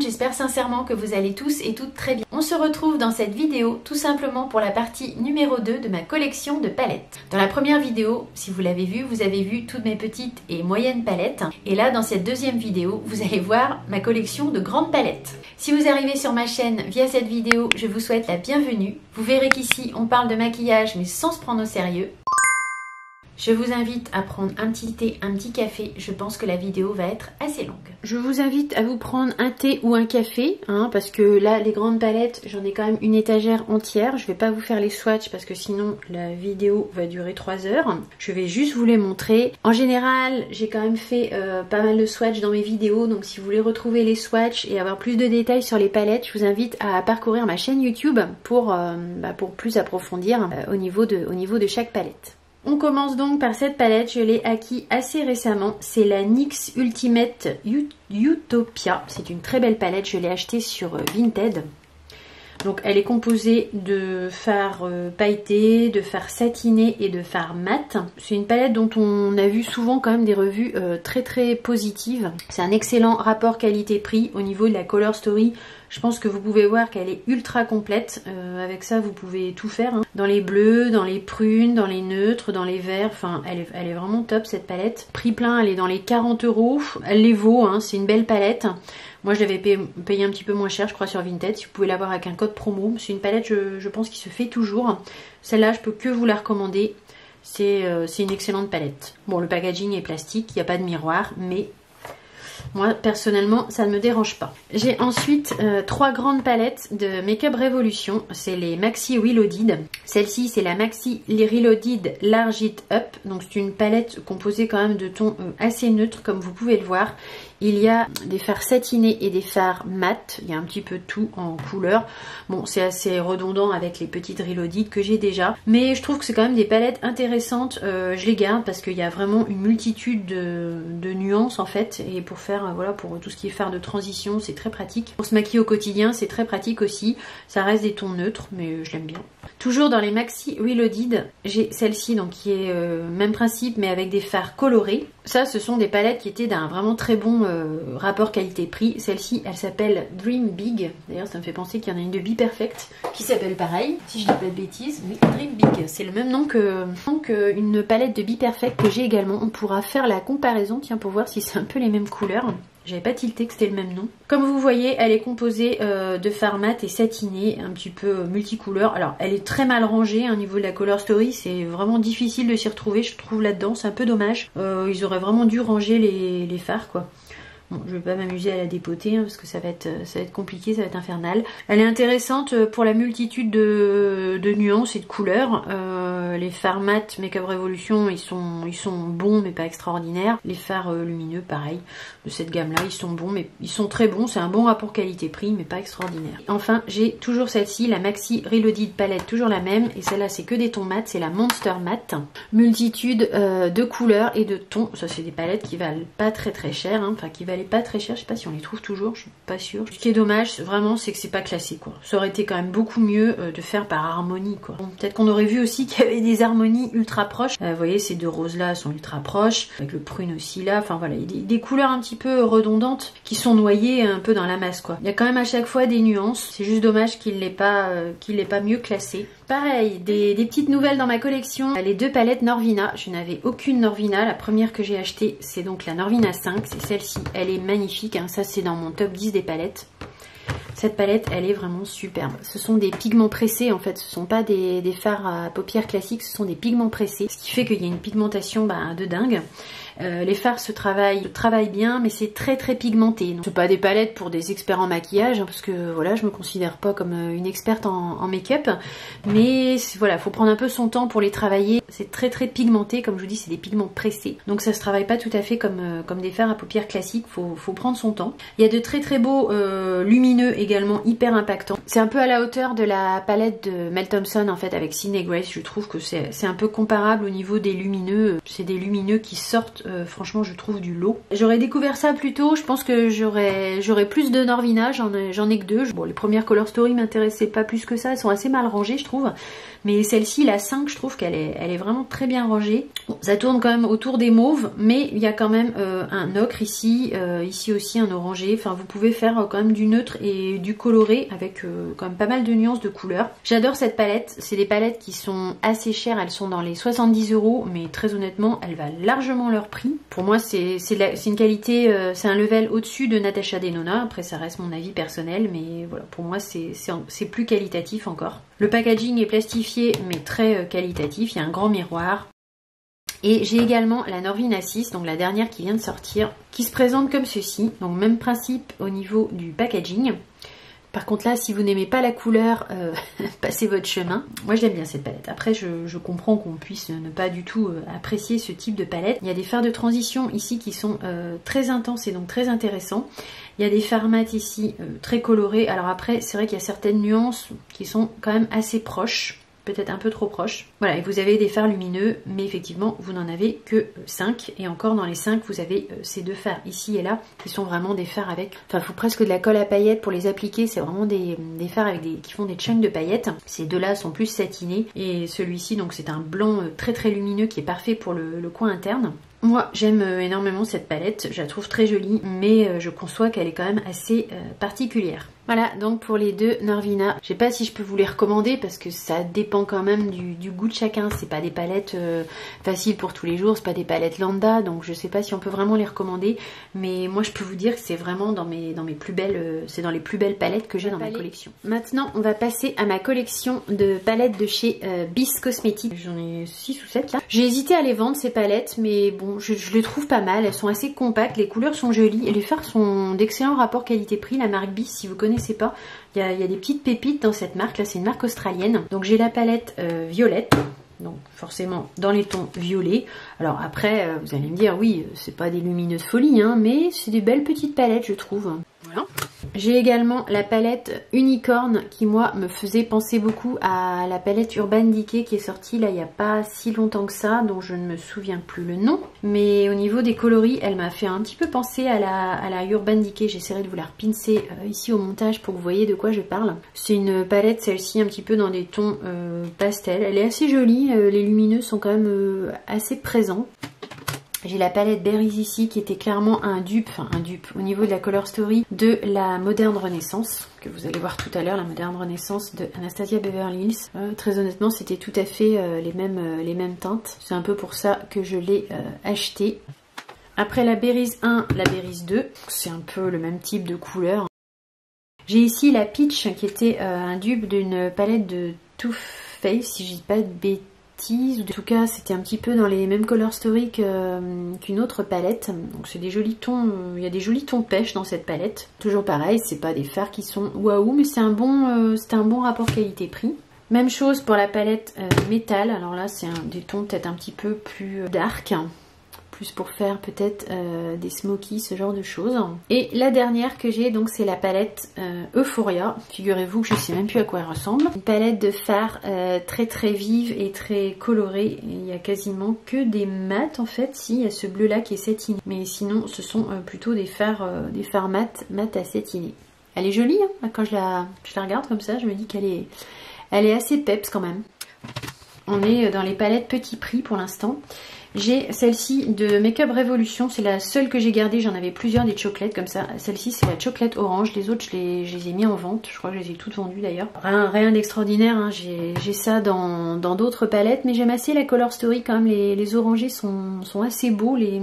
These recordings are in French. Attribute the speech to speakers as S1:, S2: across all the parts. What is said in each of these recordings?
S1: j'espère sincèrement que vous allez tous et toutes très bien. On se retrouve dans cette vidéo tout simplement pour la partie numéro 2 de ma collection de palettes. Dans la première vidéo, si vous l'avez vu, vous avez vu toutes mes petites et moyennes palettes. Et là, dans cette deuxième vidéo, vous allez voir ma collection de grandes palettes. Si vous arrivez sur ma chaîne via cette vidéo, je vous souhaite la bienvenue. Vous verrez qu'ici, on parle de maquillage mais sans se prendre au sérieux. Je vous invite à prendre un petit thé, un petit café. Je pense que la vidéo va être assez longue. Je vous invite à vous prendre un thé ou un café, parce que là, les grandes palettes, j'en ai quand même une étagère entière. Je vais pas vous faire les swatchs parce que sinon la vidéo va durer 3 heures. Je vais juste vous les montrer. En général, j'ai quand même fait pas mal de swatchs dans mes vidéos. Donc si vous voulez retrouver les swatchs et avoir plus de détails sur les palettes, je vous invite à parcourir ma chaîne YouTube pour plus approfondir au niveau de chaque palette. On commence donc par cette palette, je l'ai acquis assez récemment, c'est la NYX Ultimate Utopia. C'est une très belle palette, je l'ai achetée sur Vinted. Donc elle est composée de fard pailleté, de fard satiné et de fard mat. C'est une palette dont on a vu souvent quand même des revues très positives. C'est un excellent rapport qualité-prix au niveau de la Color Story. Je pense que vous pouvez voir qu'elle est ultra complète. Avec ça, vous pouvez tout faire. Dans les bleus, dans les prunes, dans les neutres, dans les verts. Enfin, elle est vraiment top cette palette. Prix plein, elle est dans les 40 €. Elle les vaut, c'est une belle palette. Moi, je l'avais payé un petit peu moins cher, je crois, sur Vinted. Si vous pouvez l'avoir avec un code promo. C'est une palette, je pense, qui se fait toujours. Celle-là, je peux que vous la recommander. C'est une excellente palette. Bon, le packaging est plastique, il n'y a pas de miroir, mais moi, personnellement, ça ne me dérange pas. J'ai ensuite 3 grandes palettes de Make Up Revolution. C'est les Maxi Reloaded. Celle-ci, c'est la Maxi Reloaded Large It Up. Donc, c'est une palette composée quand même de tons assez neutres, comme vous pouvez le voir. Il y a des fards satinés et des fards mat. Il y a un petit peu de tout en couleur. Bon, c'est assez redondant avec les petites Reloaded que j'ai déjà. Mais je trouve que c'est quand même des palettes intéressantes. Je les garde parce qu'il y a vraiment une multitude de nuances en fait. Et pour faire, voilà, pour tout ce qui est fard de transition, c'est très pratique. Pour se maquiller au quotidien, c'est très pratique aussi. Ça reste des tons neutres, mais je l'aime bien. Toujours dans les Maxi Reloaded, j'ai celle-ci donc qui est même principe mais avec des fards colorés. Ça, ce sont des palettes qui étaient d'un vraiment très bon rapport qualité-prix. Celle-ci, elle s'appelle Dream Big. D'ailleurs, ça me fait penser qu'il y en a une de Be Perfect qui s'appelle pareil, si je dis pas de bêtises. Oui, Dream Big. C'est le même nom qu'une palette de Be Perfect que j'ai également. On pourra faire la comparaison, tiens, pour voir si c'est un peu les mêmes couleurs. J'avais pas tilté que c'était le même nom. Comme vous voyez, elle est composée de fard mat et satiné, un petit peu multicouleur. Alors, elle est très mal rangée au niveau de la Color Story. C'est vraiment difficile de s'y retrouver, je trouve, là-dedans. C'est un peu dommage. Ils auraient vraiment dû ranger les fards, quoi. Bon, je vais pas m'amuser à la dépoter parce que ça va être compliqué, ça va être infernal. Elle est intéressante pour la multitude de nuances et de couleurs. Les fards mat Make Up Revolution, ils sont bons mais pas extraordinaires. Les fards lumineux, pareil, de cette gamme-là, ils sont bons mais ils sont très bons. C'est un bon rapport qualité-prix mais pas extraordinaire. Enfin, j'ai toujours celle-ci, la Maxi Reloaded palette, toujours la même. Et celle-là, c'est que des tons mat, c'est la Monster Mat. Multitude de couleurs et de tons. Ça, c'est des palettes qui valent pas très cher, enfin qui valent pas très cher, je sais pas si on les trouve toujours, je suis pas sûre. Ce qui est dommage vraiment, c'est que c'est pas classé, quoi. Ça aurait été quand même beaucoup mieux de faire par harmonie, quoi. Bon, peut-être qu'on aurait vu aussi qu'il y avait des harmonies ultra proches. Vous voyez, ces deux roses là sont ultra proches, avec le prune aussi là, enfin voilà, il y a des couleurs un petit peu redondantes qui sont noyées un peu dans la masse, quoi. Il y a quand même à chaque fois des nuances, c'est juste dommage qu'il l'ait pas mieux classé. Pareil, des petites nouvelles dans ma collection, les 2 palettes Norvina. Je n'avais aucune Norvina, la première que j'ai achetée c'est donc la Norvina 5, c'est celle-ci, elle est magnifique, ça c'est dans mon top 10 des palettes. Cette palette, elle est vraiment superbe. Ce sont des pigments pressés en fait, ce sont pas des fards à paupières classiques, ce sont des pigments pressés, ce qui fait qu'il y a une pigmentation de dingue. Les fards se travaillent bien, mais c'est très pigmenté. C'est pas des palettes pour des experts en maquillage, parce que voilà, je me considère pas comme une experte en make-up, mais voilà, faut prendre un peu son temps pour les travailler. C'est très pigmenté, comme je vous dis, c'est des pigments pressés, donc ça se travaille pas tout à fait comme des fards à paupières classiques. Faut prendre son temps. Il y a de très beaux lumineux également hyper impactant. C'est un peu à la hauteur de la palette de Mel Thompson en fait avec Sydney Grace. Je trouve que c'est un peu comparable au niveau des lumineux. C'est des lumineux qui sortent franchement je trouve du lot. J'aurais découvert ça plus tôt. Je pense que j'aurais plus de Norvina. J'en ai que 2. Bon, les premières Color Story m'intéressaient pas plus que ça. Elles sont assez mal rangées je trouve. Mais celle-ci, la 5, je trouve qu'elle est vraiment très bien rangée. Bon, ça tourne quand même autour des mauves, mais il y a quand même un ocre ici, ici aussi un orangé. Enfin, vous pouvez faire quand même du neutre et du coloré avec quand même pas mal de nuances de couleurs. J'adore cette palette. C'est des palettes qui sont assez chères. Elles sont dans les 70 €, mais très honnêtement, elles valent largement leur prix. Pour moi, c'est une qualité, c'est un level au-dessus de Natasha Denona. Après, ça reste mon avis personnel, mais voilà, pour moi, c'est plus qualitatif encore. Le packaging est plastifié mais très qualitatif, il y a un grand miroir. Et j'ai également la Norvina 6, donc la dernière qui vient de sortir, qui se présente comme ceci. Donc même principe au niveau du packaging. Par contre là, si vous n'aimez pas la couleur, passez votre chemin. Moi j'aime bien cette palette. Après je comprends qu'on puisse ne pas du tout apprécier ce type de palette. Il y a des fards de transition ici qui sont très intenses et donc très intéressants. Il y a des fards mat ici très colorés. Alors après c'est vrai qu'il y a certaines nuances qui sont quand même assez proches. Peut-être un peu trop proche. Voilà, et vous avez des fards lumineux, mais effectivement, vous n'en avez que 5. Et encore dans les 5, vous avez ces 2 fards ici et là, qui sont vraiment des fards avec... Enfin, il faut presque de la colle à paillettes pour les appliquer. C'est vraiment des fards avec qui font des chunks de paillettes. Ces deux-là sont plus satinés. Et celui-ci, donc c'est un blanc très très lumineux qui est parfait pour le coin interne. Moi j'aime énormément cette palette, je la trouve très jolie, mais je conçois qu'elle est quand même assez particulière. Voilà donc pour les 2 Norvina. Je sais pas si je peux vous les recommander parce que ça dépend quand même du goût de chacun. C'est pas des palettes faciles pour tous les jours, c'est pas des palettes lambda, donc je sais pas si on peut vraiment les recommander. Mais moi je peux vous dire que c'est vraiment dans mes plus belles, c'est dans les plus belles palettes que j'ai dans ma collection. Maintenant on va passer à ma collection de palettes de chez Bis Cosmetics. J'en ai 6 ou 7 là. J'ai hésité à les vendre ces palettes, mais bon je les trouve pas mal. Elles sont assez compactes, les couleurs sont jolies et les fards sont d'excellent rapport qualité-prix. La marque Bis, si vous connaissez pas, il y a des petites pépites dans cette marque là, c'est une marque australienne. Donc j'ai la palette violette, donc forcément dans les tons violets. Alors après vous allez me dire oui c'est pas des lumineux de folie hein, mais c'est des belles petites palettes je trouve. Voilà. J'ai également la palette Unicorn qui moi me faisait penser beaucoup à la palette Urban Decay qui est sortie là il n'y a pas si longtemps que ça, dont je ne me souviens plus le nom. Mais au niveau des coloris elle m'a fait un petit peu penser à la Urban Decay. J'essaierai de vous la repincer ici au montage pour que vous voyez de quoi je parle. C'est une palette celle-ci un petit peu dans des tons pastel. Elle est assez jolie, les lumineux sont quand même assez présents. J'ai la palette Berries ici qui était clairement un dupe au niveau de la Color Story de la Moderne Renaissance, que vous allez voir tout à l'heure, la Moderne Renaissance de Anastasia Beverly Hills. Très honnêtement c'était tout à fait les mêmes teintes, c'est un peu pour ça que je l'ai acheté. Après la Berries 1, la Berries 2, c'est un peu le même type de couleur. J'ai ici la Peach qui était un dupe d'une palette de Too Faced, si je dis pas de bêtises. En tout cas c'était un petit peu dans les mêmes Color Story qu'une autre palette. Donc c'est des jolis tons, il y a des jolis tons pêche dans cette palette. Toujours pareil, c'est pas des fards qui sont waouh, mais c'est un bon rapport qualité-prix. Même chose pour la palette métal. Alors là c'est des tons peut-être un petit peu plus dark, plus pour faire peut-être des smokies, ce genre de choses. Et la dernière que j'ai donc c'est la palette Euphoria. Figurez-vous que je sais même plus à quoi elle ressemble. Une palette de fards très très vive et très colorée. Il n'y a quasiment que des mats en fait. Si, il y a ce bleu là qui est satiné. Mais sinon ce sont plutôt des fards mat à satiner. Elle est jolie hein. Quand je la regarde comme ça je me dis qu'elle est assez peps quand même. On est dans les palettes petit prix pour l'instant. J'ai celle-ci de Makeup Revolution, c'est la seule que j'ai gardée, j'en avais plusieurs des chocolates comme ça. Celle-ci c'est la chocolate orange, les autres je les ai mis en vente, je crois que je les ai toutes vendues d'ailleurs. Rien d'extraordinaire, hein. J'ai ça dans d'autres palettes, mais j'aime assez la Color Story quand même, les orangés sont assez beaux. Je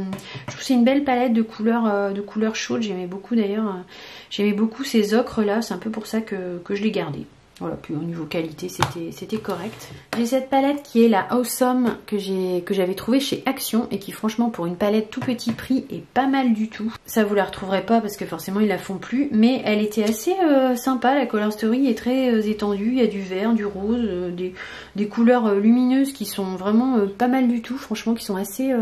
S1: trouve que c'est une belle palette de couleurs chaudes, j'aimais beaucoup d'ailleurs, j'aimais beaucoup ces ocres là, c'est un peu pour ça que je l'ai gardée. Voilà, puis au niveau qualité, c'était correct. J'ai cette palette qui est la Awesome que j'avais trouvée chez Action et qui franchement pour une palette tout petit prix est pas mal du tout. Ça vous la retrouverez pas parce que forcément ils la font plus, mais elle était assez sympa. La Color Story est très étendue, il y a du vert, du rose, des couleurs lumineuses qui sont vraiment pas mal du tout, franchement qui sont assez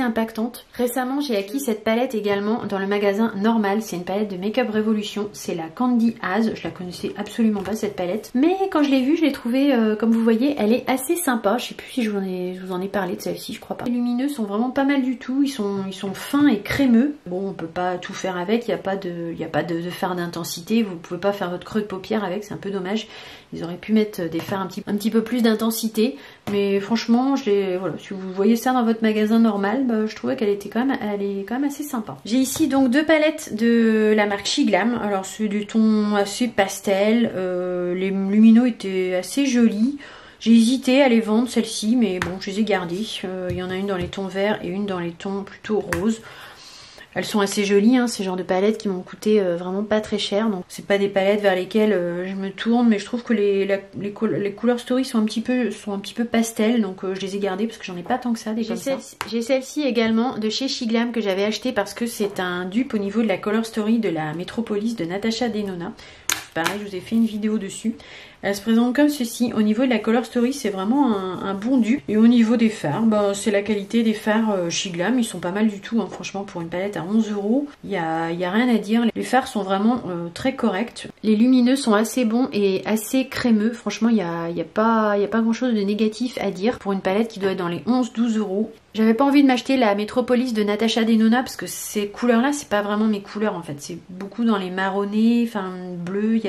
S1: impactantes. Récemment j'ai acquis cette palette également dans le magasin Normal, c'est une palette de Make-up Revolution, c'est la Candy Az, je la connaissais absolument pas cette palette. Mais quand je l'ai vue, je l'ai trouvée, comme vous voyez, elle est assez sympa. Je sais plus si je vous en ai parlé de celle-ci, je crois pas. Les lumineux sont vraiment pas mal du tout, ils sont fins et crémeux. Bon, on peut pas tout faire avec, il n'y a pas de fard d'intensité, vous pouvez pas faire votre creux de paupière avec, c'est un peu dommage. Ils auraient pu mettre des fards un petit peu plus d'intensité, mais franchement, voilà, si vous voyez ça dans votre magasin Normal, bah, je trouvais qu'elle est quand même assez sympa. J'ai ici donc deux palettes de la marque Shiglam. Alors c'est du ton assez pastel, les lumineux étaient assez jolis. J'ai hésité à les vendre celles-ci, mais bon, je les ai gardées. Il y en a une dans les tons verts et une dans les tons plutôt roses. Elles sont assez jolies, hein, ces genres de palettes qui m'ont coûté vraiment pas très cher. Donc c'est pas des palettes vers lesquelles je me tourne, mais je trouve que les Color Story sont un petit peu pastel, donc je les ai gardées parce que j'en ai pas tant que ça. J'ai celle-ci également de chez Shiglam que j'avais acheté parce que c'est un dupe au niveau de la Color Story de la Metropolis de Natasha Denona. Pareil, je vous ai fait une vidéo dessus. Elle se présente comme ceci. Au niveau de la Color Story, c'est vraiment un bon dupe. Et au niveau des fards, bah, c'est la qualité des fards Shiglam. Ils sont pas mal du tout, hein. Franchement, pour une palette à 11 €, il y a rien à dire. Les fards sont vraiment très corrects. Les lumineux sont assez bons et assez crémeux. Franchement, il n'y a pas grand chose de négatif à dire pour une palette qui doit être dans les 11-12 €. J'avais pas envie de m'acheter la Metropolis de Natasha Denona parce que ces couleurs-là, c'est pas vraiment mes couleurs en fait. C'est beaucoup dans les marronnés, enfin bleus.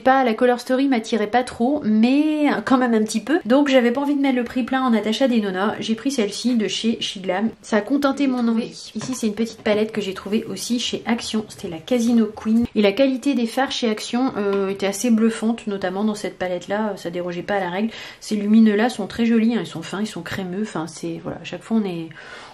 S1: La Color Story m'attirait pas trop, mais quand même un petit peu. Donc j'avais pas envie de mettre le prix plein en Natasha Denona. J'ai pris celle-ci de chez Shiglam. Ça a contenté mon envie. Ici, c'est une petite palette que j'ai trouvée aussi chez Action. C'était la Casino Queen. Et la qualité des fards chez Action était assez bluffante, notamment dans cette palette-là. Ça dérogeait pas à la règle. Ces lumineux-là sont très jolis, hein. Ils sont fins, ils sont crémeux. Enfin, c'est voilà, à chaque fois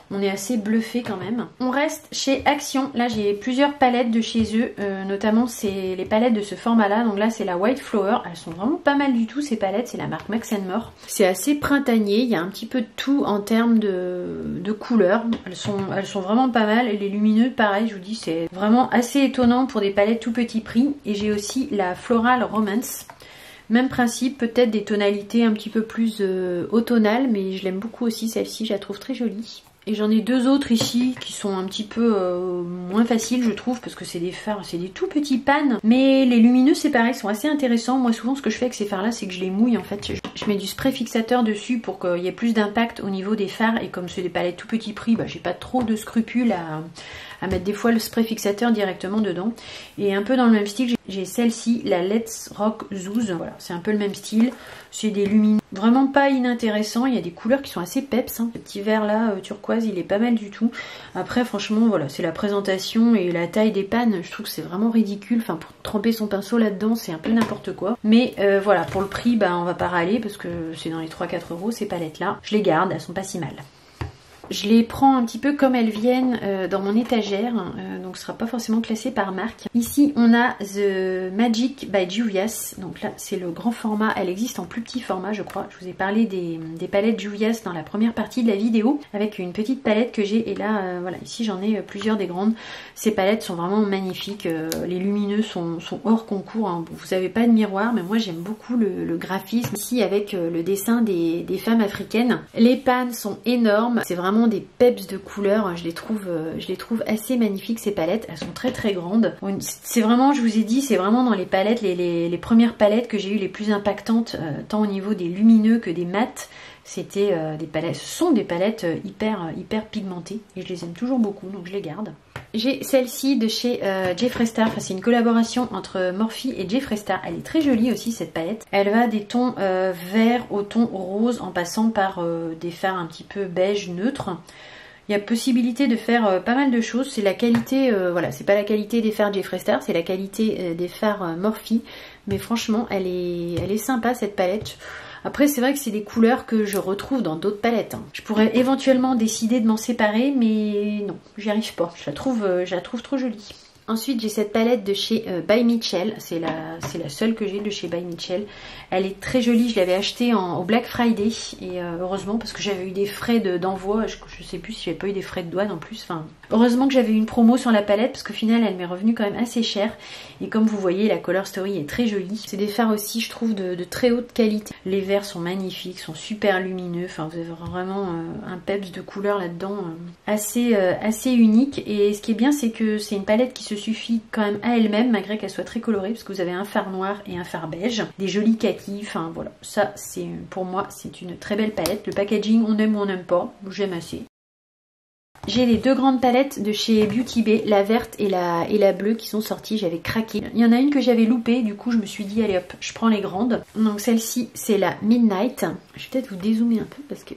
S1: on est assez bluffé quand même. On reste chez Action. Là j'ai plusieurs palettes de chez eux, notamment c'est les palettes de ce format là. Donc là c'est la White Flower. Elles sont vraiment pas mal du tout ces palettes. C'est la marque Max & More. C'est assez printanier. Il y a un petit peu de tout en termes de couleurs. Elles sont vraiment pas mal. Et les lumineux pareil, je vous dis, c'est vraiment assez étonnant pour des palettes tout petit prix. Et j'ai aussi la Floral Romance. Même principe, peut-être des tonalités un petit peu plus automnales, mais je l'aime beaucoup aussi celle-ci, je la trouve très jolie. Et j'en ai deux autres ici qui sont un petit peu moins faciles je trouve, parce que c'est des fards, c'est des tout petits pans. Mais les lumineux c'est pareil, sont assez intéressants. Moi souvent ce que je fais avec ces fards là, c'est que je les mouille en fait. Je mets du spray fixateur dessus pour qu'il y ait plus d'impact au niveau des fards. Et comme c'est des palettes tout petit prix, bah, j'ai pas trop de scrupules à mettre des fois le spray fixateur directement dedans. Et un peu dans le même style, j'ai celle-ci, la Let's Rock Zouz. Voilà, c'est un peu le même style. C'est des lumineux vraiment pas inintéressants. Il y a des couleurs qui sont assez peps, hein. Le petit vert là, turquoise, il est pas mal du tout. Après franchement voilà, c'est la présentation et la taille des pannes, je trouve que c'est vraiment ridicule. Enfin pour tremper son pinceau là-dedans, c'est un peu n'importe quoi. Mais voilà, pour le prix, bah on va pas râler parce que c'est dans les 3-4 € ces palettes là. Je les garde, elles sont pas si mal. Je les prends un petit peu comme elles viennent dans mon étagère, donc ce sera pas forcément classé par marque. Ici on a The Magic by Juvia's, donc là c'est le grand format, elle existe en plus petit format je crois. Je vous ai parlé des palettes Juvia's dans la première partie de la vidéo, avec une petite palette que j'ai, et là voilà, ici j'en ai plusieurs des grandes. Ces palettes sont vraiment magnifiques, les lumineux sont hors concours, hein. Vous n'avez pas de miroir, mais moi j'aime beaucoup le graphisme ici avec le dessin des femmes africaines. Les pannes sont énormes, c'est vraiment des peps de couleurs, je les trouve assez magnifiques ces palettes, elles sont très très grandes. C'est vraiment, je vous ai dit, c'est vraiment dans les palettes, les premières palettes que j'ai eu les plus impactantes, tant au niveau des lumineux que des mats. C'était des palettes, ce sont des palettes hyper pigmentées et je les aime toujours beaucoup, donc je les garde. J'ai celle-ci de chez Jeffree Star, enfin, c'est une collaboration entre Morphe et Jeffree Star. Elle est très jolie aussi cette palette. Elle va des tons verts au ton rose en passant par des fards un petit peu beige neutre. Il y a possibilité de faire pas mal de choses. C'est la qualité, voilà, c'est pas la qualité des fards Jeffree Star, c'est la qualité des fards Morphe. Mais franchement, elle est sympa cette palette. Après c'est vrai que c'est des couleurs que je retrouve dans d'autres palettes, hein. Je pourrais éventuellement décider de m'en séparer, mais non, j'y arrive pas. Je la trouve trop jolie. Ensuite j'ai cette palette de chez By Mitchell, c'est la seule que j'ai de chez By Mitchell. Elle est très jolie, je l'avais achetée au Black Friday et heureusement parce que j'avais eu des frais d'envoi, je sais plus si j'avais pas eu des frais de douane en plus. Enfin, heureusement que j'avais eu une promo sur la palette parce qu'au final elle m'est revenue quand même assez cher. Et comme vous voyez la Color Story est très jolie. C'est des fards aussi je trouve de très haute qualité. Les verts sont magnifiques, sont super lumineux, enfin vous avez vraiment un peps de couleur là-dedans assez unique. Et ce qui est bien c'est que c'est une palette qui se suffit quand même à elle-même malgré qu'elle soit très colorée parce que vous avez un fard noir et un fard beige, des jolis kakis, enfin voilà, ça c'est pour moi c'est une très belle palette. Le packaging on aime ou on n'aime pas, j'aime assez. J'ai les deux grandes palettes de chez Beauty Bay, la verte et la bleue qui sont sorties, j'avais craqué. Il y en a une que j'avais loupée, du coup je me suis dit allez hop, je prends les grandes. Donc celle-ci c'est la Midnight, je vais peut-être vous dézoomer un peu parce que...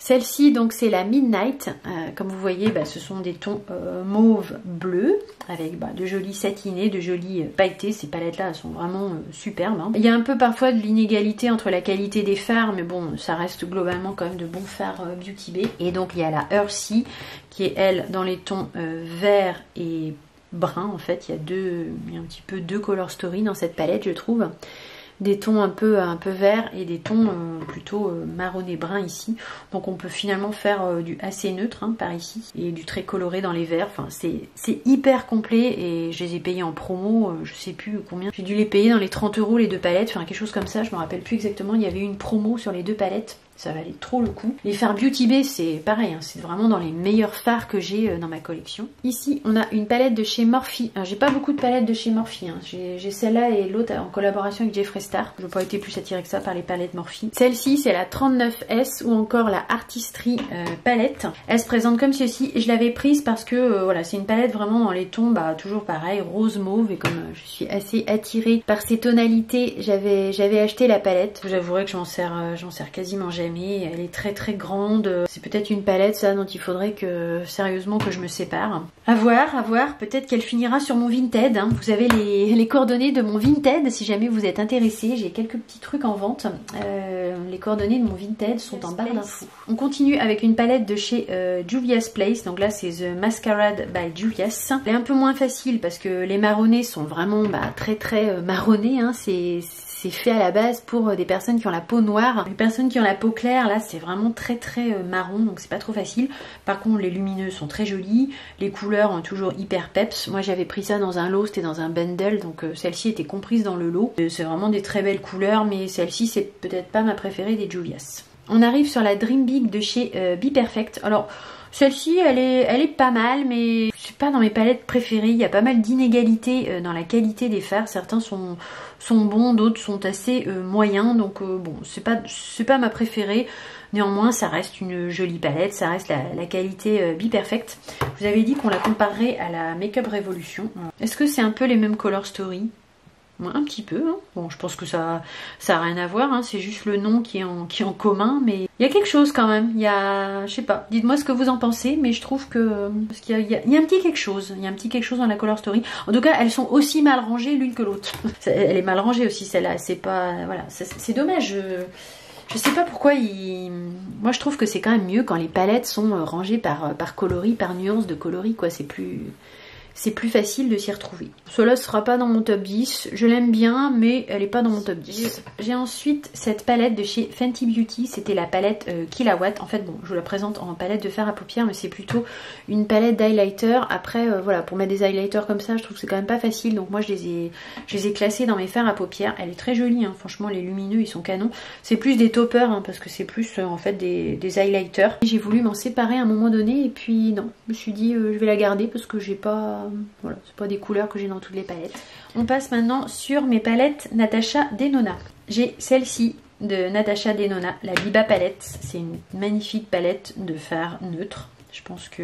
S1: Celle-ci donc c'est la Midnight, comme vous voyez ce sont des tons mauve bleu avec de jolis satinés, de jolis pailletés. Ces palettes là elles sont vraiment superbes. Hein. Il y a un peu parfois de l'inégalité entre la qualité des fards mais bon ça reste globalement quand même de bons fards Beauty Bay. Et donc il y a la Earthy qui est elle dans les tons vert et brun en fait. Il y a un petit peu deux Color Story dans cette palette je trouve. Des tons un peu verts et des tons plutôt marronné brun ici. Donc on peut finalement faire du assez neutre par ici et du très coloré dans les verts. Enfin c'est hyper complet et je les ai payés en promo, je sais plus combien. J'ai dû les payer dans les 30 € les deux palettes, enfin quelque chose comme ça, je me rappelle plus exactement. Il y avait eu une promo sur les deux palettes. Ça valait trop le coup. Les fards Beauty Bay c'est pareil, hein, c'est vraiment dans les meilleurs fards que j'ai dans ma collection. Ici on a une palette de chez Morphe. J'ai pas beaucoup de palettes de chez Morphe, hein. J'ai celle-là et l'autre en collaboration avec Jeffree Star. Je n'ai pas été plus attirée que ça par les palettes Morphe. Celle-ci c'est la 39S ou encore la Artistry palette. Elle se présente comme ceci. Je l'avais prise parce que voilà, c'est une palette vraiment dans les tons toujours pareil, rose mauve, et comme je suis assez attirée par ces tonalités, j'avais acheté la palette. J'avouerai que j'en sers quasiment jamais. Elle est très très grande. C'est peut-être une palette ça dont il faudrait que sérieusement que je me sépare. À voir. Peut-être qu'elle finira sur mon Vinted. Hein. Vous avez les coordonnées de mon Vinted si jamais vous êtes intéressé. J'ai quelques petits trucs en vente. Les coordonnées de mon Vinted sont en barre d'infos. On continue avec une palette de chez Juvia's Place. Donc là c'est The Masquerade by Juvia's. Elle est un peu moins facile parce que les marronnés sont vraiment très très marronnés. Hein. C'est fait à la base pour des personnes qui ont la peau noire. Les personnes qui ont la peau claire, là, c'est vraiment très très marron, donc c'est pas trop facile. Par contre, les lumineux sont très jolis. Les couleurs ont toujours hyper peps. Moi, j'avais pris ça dans un lot, c'était dans un bundle, donc celle-ci était comprise dans le lot. C'est vraiment des très belles couleurs, mais celle-ci, c'est peut-être pas ma préférée des Juvia's. On arrive sur la Dream Big de chez Be Perfect. Alors, celle-ci, elle est pas mal, mais c'est pas dans mes palettes préférées. Il y a pas mal d'inégalités dans la qualité des fards. Certains sont bons, d'autres sont assez moyens. Donc bon, c'est pas ma préférée. Néanmoins, ça reste une jolie palette. Ça reste la qualité Be Perfect. Je vous avais dit qu'on la comparerait à la Makeup Revolution. Est-ce que c'est un peu les mêmes Color Story ? Un petit peu, hein. Bon je pense que ça a rien à voir, hein. C'est juste le nom qui est en commun, mais il y a quelque chose quand même, il y a, je sais pas, dites-moi ce que vous en pensez, mais je trouve que, parce qu'il y a un petit quelque chose, dans la Color Story. En tout cas elles sont aussi mal rangées l'une que l'autre. Elle est mal rangée aussi celle-là, c'est pas, voilà, c'est dommage. Je sais pas pourquoi moi je trouve que c'est quand même mieux quand les palettes sont rangées par coloris, par nuance de coloris quoi, c'est plus facile de s'y retrouver. Cela ne sera pas dans mon top 10. Je l'aime bien, mais elle n'est pas dans mon top 10. J'ai ensuite cette palette de chez Fenty Beauty. C'était la palette Killawatt. En fait, bon, je vous la présente en palette de fard à paupières, mais c'est plutôt une palette d'highlighter. Après, voilà, pour mettre des highlighters comme ça, je trouve que c'est quand même pas facile. Donc moi, je les ai classés dans mes fards à paupières. Elle est très jolie, hein. Franchement, les lumineux, ils sont canons. C'est plus des toppers, hein, parce que c'est plus, en fait, des highlighters. J'ai voulu m'en séparer à un moment donné, et puis non. Je me suis dit, je vais la garder, parce que j'ai pas... Voilà, c'est pas des couleurs que j'ai dans toutes les palettes. On passe maintenant sur mes palettes Natasha Denona. J'ai celle-ci de Natasha Denona, la Biba palette. C'est une magnifique palette de fard neutre. Je pense que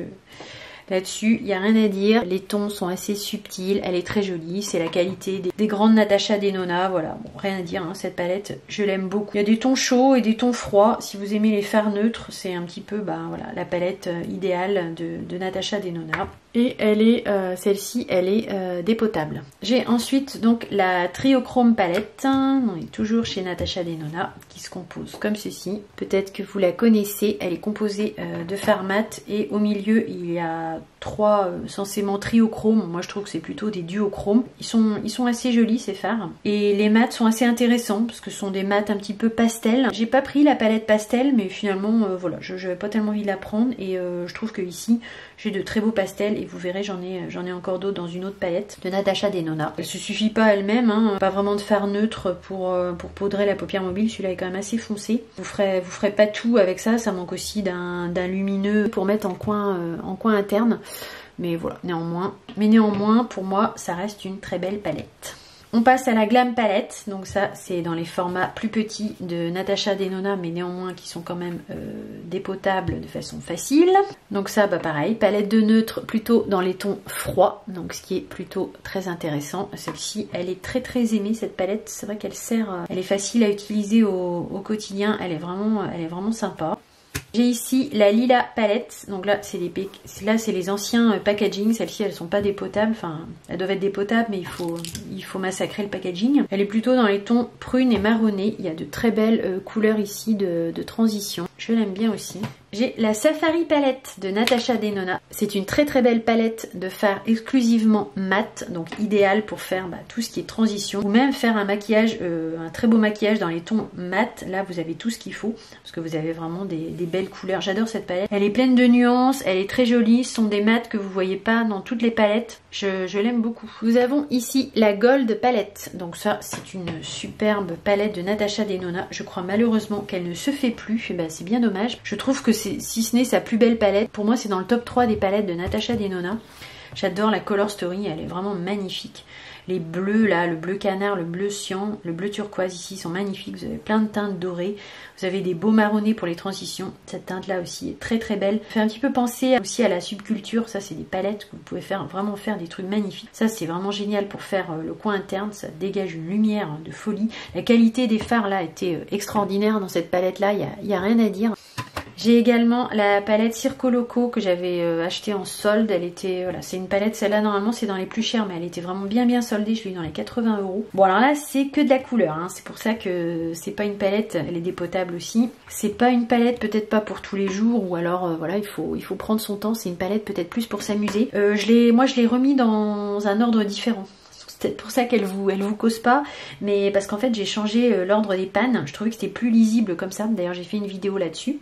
S1: là-dessus, il n'y a rien à dire. Les tons sont assez subtils, elle est très jolie. C'est la qualité des grandes Natasha Denona. Voilà, bon, rien à dire, hein, cette palette, je l'aime beaucoup. Il y a des tons chauds et des tons froids. Si vous aimez les fards neutres, c'est un petit peu voilà, la palette idéale de Natasha Denona. Et elle est, celle-ci, elle est dépotable. J'ai ensuite donc la Triochrome palette. On est toujours chez Natasha Denona, qui se compose comme ceci. Peut-être que vous la connaissez. Elle est composée de fard mat et au milieu il y a 3 censément triochrome. Moi je trouve que c'est plutôt des duochromes. Ils sont assez jolis ces fards. Et les mats sont assez intéressants parce que ce sont des mats un petit peu pastel. J'ai pas pris la palette pastel, mais finalement voilà, je n'avais pas tellement envie de la prendre. Et je trouve que ici j'ai de très beaux pastels. Et vous verrez, j'en ai encore d'autres dans une autre palette de Natasha Denona. Elle se suffit pas elle-même, hein, pas vraiment de fard neutre pour poudrer la paupière mobile. Celui-là est quand même assez foncé. Vous ferez pas tout avec ça. Ça manque aussi d'un lumineux pour mettre en coin interne. Mais voilà, néanmoins, pour moi, ça reste une très belle palette. On passe à la Glam Palette. Donc ça, c'est dans les formats plus petits de Natasha Denona, mais néanmoins qui sont quand même dépotables de façon facile. Donc ça, bah pareil, palette de neutre plutôt dans les tons froids. Donc ce qui est plutôt très intéressant. Celle-ci, elle est très très aimée, cette palette. C'est vrai qu'elle elle est facile à utiliser au quotidien. Elle est vraiment sympa. J'ai ici la Lila Palette, donc là c'est les anciens packaging, celles-ci elles sont pas dépotables, enfin elles doivent être dépotables mais il faut massacrer le packaging. Elle est plutôt dans les tons prunes et marronné, il y a de très belles couleurs ici de transition, je l'aime bien aussi. J'ai la Safari Palette de Natasha Denona. C'est une très très belle palette de fard exclusivement mat, donc idéale pour faire tout ce qui est transition, ou même faire un maquillage, un très beau maquillage dans les tons mat. Là vous avez tout ce qu'il faut, parce que vous avez vraiment des belles couleurs. J'adore cette palette. Elle est pleine de nuances, elle est très jolie, ce sont des mats que vous voyez pas dans toutes les palettes. Je l'aime beaucoup. Nous avons ici la Gold Palette. Donc ça, c'est une superbe palette de Natasha Denona. Je crois malheureusement qu'elle ne se fait plus. C'est bien dommage. Je trouve que si ce n'est sa plus belle palette, pour moi c'est dans le top 3 des palettes de Natasha Denona. J'adore la Color Story, elle est vraiment magnifique. Les bleus là, le bleu canard, le bleu cyan, le bleu turquoise ici sont magnifiques. Vous avez plein de teintes dorées. Vous avez des beaux marronnés pour les transitions. Cette teinte là aussi est très très belle. Fait un petit peu penser aussi à la subculture. Ça c'est des palettes que vous pouvez vraiment faire des trucs magnifiques. Ça c'est vraiment génial pour faire le coin interne. Ça dégage une lumière de folie. La qualité des fards là était extraordinaire dans cette palette là. Il n'y a rien à dire. J'ai également la palette Circo Loco que j'avais achetée en solde. Elle était, voilà, c'est une palette, celle-là normalement c'est dans les plus chères, mais elle était vraiment bien soldée. Je l'ai eu dans les 80 €. Bon alors là c'est que de la couleur, hein. C'est pour ça que c'est pas une palette, elle est dépotable aussi. C'est pas une palette peut-être pas pour tous les jours, ou alors voilà, il faut prendre son temps. C'est une palette peut-être plus pour s'amuser. Moi je l'ai remis dans un ordre différent. C'est peut-être pour ça qu'elle vous cause pas, mais parce qu'en fait j'ai changé l'ordre des pannes. Je trouvais que c'était plus lisible comme ça. D'ailleurs j'ai fait une vidéo là-dessus.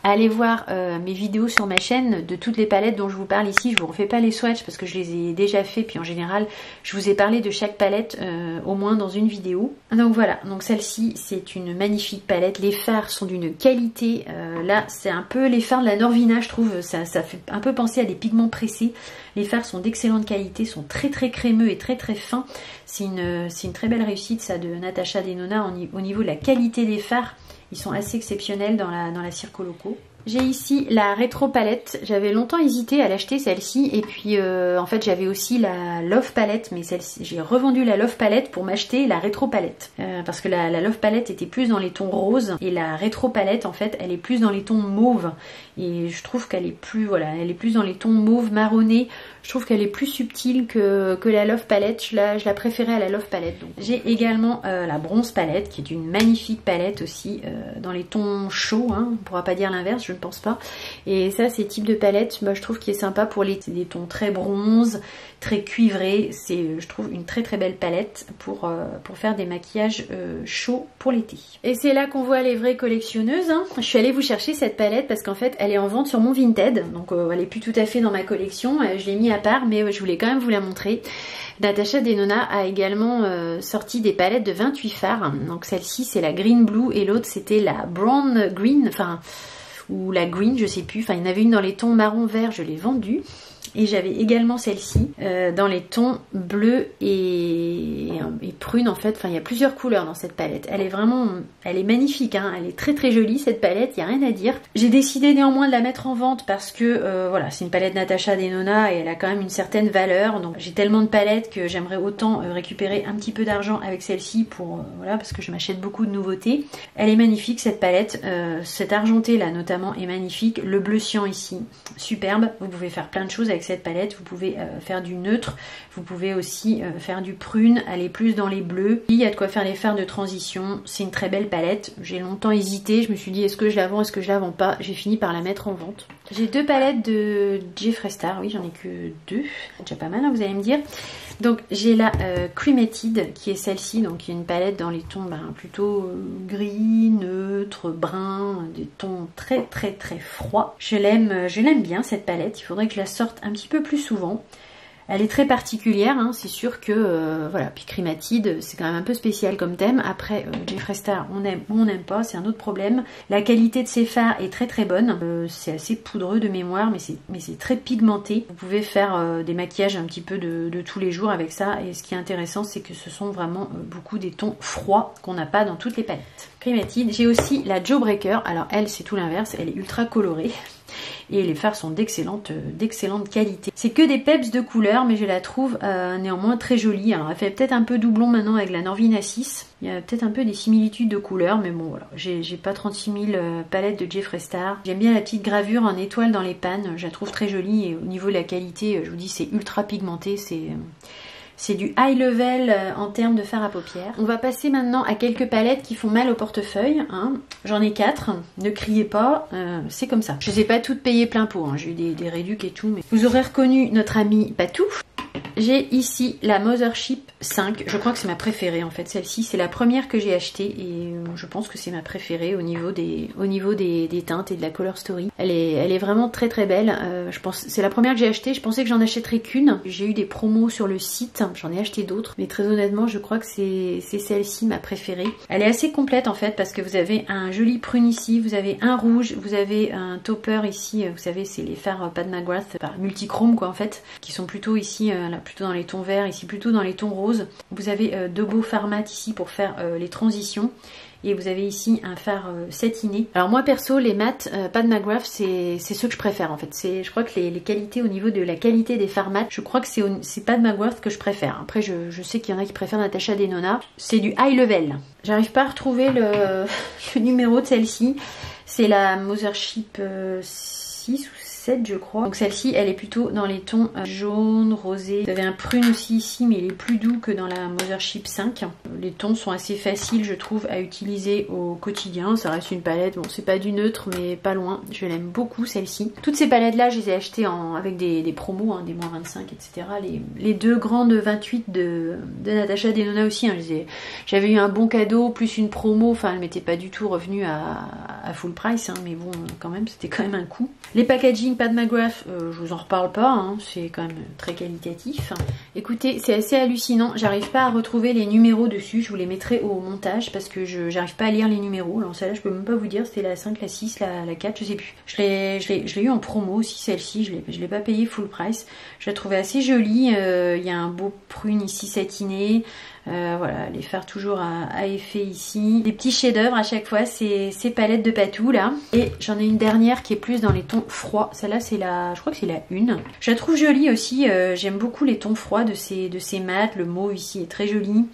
S1: Allez voir mes vidéos sur ma chaîne de toutes les palettes dont je vous parle ici. Je vous refais pas les swatchs parce que je les ai déjà fait, puis en général je vous ai parlé de chaque palette au moins dans une vidéo. Donc voilà, donc celle-ci c'est une magnifique palette. Les fards sont d'une qualité, là c'est un peu les fards de la Norvina, je trouve. Ça fait un peu penser à des pigments pressés. Les fards sont d'excellente qualité, sont très crémeux et très fins. C'est une très belle réussite ça de Natasha Denona au niveau de la qualité des fards. Ils sont assez exceptionnels dans la Circo Loco. J'ai ici la Rétro Palette. J'avais longtemps hésité à l'acheter celle-ci, et puis en fait j'avais aussi la Love Palette, mais celle-ci j'ai revendu la Love Palette pour m'acheter la Rétro Palette parce que la Love Palette était plus dans les tons roses et la Rétro Palette en fait elle est plus dans les tons mauve, et je trouve qu'elle est plus elle est plus dans les tons mauve marronné. Je trouve qu'elle est plus subtile que la Love Palette. Je la préférais à la Love Palette. J'ai également la Bronze Palette qui est une magnifique palette aussi dans les tons chauds, hein. On pourra pas dire l'inverse, je ne pense pas. Et ça c'est type de palette, moi je trouve qu'il est sympa pour des tons très bronze, très cuivrés. C'est je trouve une très belle palette pour faire des maquillages chauds pour l'été. Et c'est là qu'on voit les vraies collectionneuses, hein. Je suis allée vous chercher cette palette parce qu'en fait elle est en vente sur mon Vinted, donc elle est plus tout à fait dans ma collection. Je l'ai mis à part, mais je voulais quand même vous la montrer. Natasha Denona a également sorti des palettes de 28 fards. Donc celle-ci c'est la Green Blue et l'autre c'était la Brown Green, ou la Green, je sais plus. Enfin, il y en avait une dans les tons marron vert, je l'ai vendue. Et j'avais également celle-ci dans les tons bleus et prune en fait. Enfin, il y a plusieurs couleurs dans cette palette. Elle est magnifique, hein. Elle est très jolie cette palette, il n'y a rien à dire. J'ai décidé néanmoins de la mettre en vente parce que voilà, c'est une palette Natasha Denona et elle a quand même une certaine valeur. Donc j'ai tellement de palettes que j'aimerais autant récupérer un petit peu d'argent avec celle-ci pour voilà, parce que je m'achète beaucoup de nouveautés. Elle est magnifique cette palette. Cet argenté là notamment est magnifique. Le bleu cyan ici, superbe. Vous pouvez faire plein de choses avec cette palette. Vous pouvez faire du neutre, vous pouvez aussi faire du prune, aller plus dans les bleus. Il y a de quoi faire les fards de transition. C'est une très belle palette. J'ai longtemps hésité, je me suis dit est-ce que je la vends, est-ce que je la vends pas. J'ai fini par la mettre en vente. J'ai 2 palettes de Jeffree Star, oui j'en ai que 2, c'est déjà pas mal hein, vous allez me dire. Donc j'ai la Cremated qui est celle-ci, donc qui est une palette dans les tons plutôt gris, neutre, brun, des tons très froids. Je l'aime bien cette palette, il faudrait que je la sorte un petit peu plus souvent. Elle est très particulière, hein, c'est sûr que voilà, puis Cremated c'est quand même un peu spécial comme thème. Après Jeffree Star on aime ou on n'aime pas, c'est un autre problème. La qualité de ces fards est très bonne, c'est assez poudreux de mémoire mais c'est très pigmenté. Vous pouvez faire des maquillages un petit peu de tous les jours avec ça et ce qui est intéressant c'est que ce sont vraiment beaucoup des tons froids qu'on n'a pas dans toutes les palettes. Cremated, j'ai aussi la Jawbreaker, alors elle c'est tout l'inverse, elle est ultra colorée. Et les fards sont d'excellente qualité. C'est que des peps de couleur, mais je la trouve néanmoins très jolie. Alors elle fait peut-être un peu doublon maintenant avec la Norvina 6. Il y a peut-être un peu des similitudes de couleurs, mais bon voilà. J'ai pas 36 000 palettes de Jeffree Star. J'aime bien la petite gravure en étoile dans les pannes. Je la trouve très jolie et au niveau de la qualité, je vous dis c'est ultra pigmenté. C'est du high level en termes de fard à paupières. On va passer maintenant à quelques palettes qui font mal au portefeuille. Hein. J'en ai 4, ne criez pas, c'est comme ça. Je ne les ai pas toutes payées plein pot, hein. J'ai eu des réducs et tout. Mais vous aurez reconnu notre ami Patou. J'ai ici la Mothership 5, je crois que c'est ma préférée en fait, celle-ci c'est la première que j'ai achetée et je pense que c'est ma préférée au niveau des teintes et de la Color Story. Elle est vraiment très belle, je pense c'est la première que j'ai achetée, je pensais que j'en achèterais qu'une. J'ai eu des promos sur le site, j'en ai acheté d'autres, mais très honnêtement je crois que c'est celle-ci ma préférée. Elle est assez complète en fait parce que vous avez un joli prune ici, vous avez un rouge, vous avez un topper ici, vous savez c'est les fards Pat McGrath multichrome quoi en fait, qui sont plutôt ici là, plutôt dans les tons verts, ici plutôt dans les tons roses. Vous avez de beaux fards mat ici pour faire les transitions. Et vous avez ici un fard satiné. Alors moi perso les mat Pat McGrath c'est ceux que je préfère en fait. Je crois que les qualités au niveau de la qualité des fards mat, je crois que c'est Pat McGrath que je préfère. Après je sais qu'il y en a qui préfèrent Natasha Denona. C'est du high level. J'arrive pas à retrouver le numéro de celle-ci. C'est la Mothership 6 ou 7 je crois. Donc celle-ci elle est plutôt dans les tons jaune, rosé. Vous avez un prune aussi ici mais il est plus doux que dans la Mothership 5. Les tons sont assez faciles je trouve à utiliser au quotidien. Ça reste une palette, bon c'est pas du neutre mais pas loin. Je l'aime beaucoup celle-ci. Toutes ces palettes là je les ai achetées avec des promos, hein, des moins 25 etc. Les deux grandes 28 de Natasha Denona aussi. Hein, j'avais eu un bon cadeau plus une promo. Enfin elle m'était pas du tout revenue à full price hein, mais bon quand même c'était quand même un coup. Les packaging Pat McGrath, je vous en reparle pas, hein, c'est quand même très qualitatif. Écoutez, c'est assez hallucinant, j'arrive pas à retrouver les numéros dessus, je vous les mettrai au montage parce que j'arrive pas à lire les numéros. Alors celle-là, je peux même pas vous dire, c'était la 5, la 6, la 4, je sais plus. Je l'ai eu en promo aussi, celle-ci, je l'ai pas payé full price. Je la trouvais assez jolie, il y a un beau prune ici satiné. Voilà, les fards toujours à effet ici. Des petits chefs-d'œuvre à chaque fois, ces palettes de Patou là. Et j'en ai une dernière qui est plus dans les tons froids. Celle-là, c'est je crois que c'est la 1. Je la trouve jolie aussi. J'aime beaucoup les tons froids de ces mats. Le mauve ici est très joli.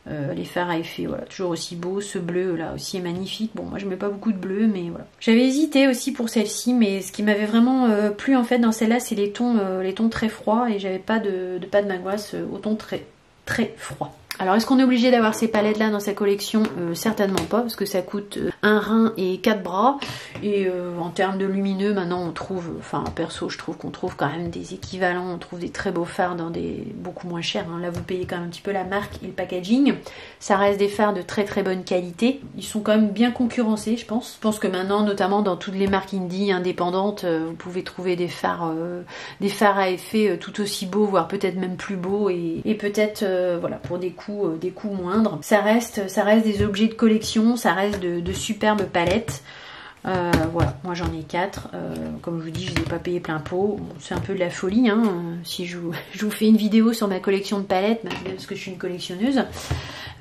S1: Les fards à effet, voilà, toujours aussi beau. Ce bleu là aussi est magnifique. Bon, moi je mets pas beaucoup de bleu, mais voilà. J'avais hésité aussi pour celle-ci, mais ce qui m'avait vraiment plu en fait dans celle-là, c'est les tons très froids et j'avais pas de Pat McGrath au ton très froid. Alors est-ce qu'on est obligé d'avoir ces palettes là dans sa collection? Certainement pas parce que ça coûte un rein et 4 bras et en termes de lumineux maintenant on trouve, enfin perso je trouve qu'on trouve quand même des équivalents, on trouve des très beaux fards dans des beaucoup moins chers hein. Là vous payez quand même un petit peu la marque et le packaging, ça reste des fards de très bonne qualité, ils sont quand même bien concurrencés je pense. Je pense que maintenant notamment dans toutes les marques indie indépendantes vous pouvez trouver des fards à effet tout aussi beaux voire peut-être même plus beaux et peut-être voilà pour des coûts moindres. Ça reste des objets de collection, ça reste de superbes palettes. Voilà, moi j'en ai 4. Comme je vous dis, je ne les ai pas payés plein pot. Bon, c'est un peu de la folie. Hein. Si je vous fais une vidéo sur ma collection de palettes, parce que je suis une collectionneuse.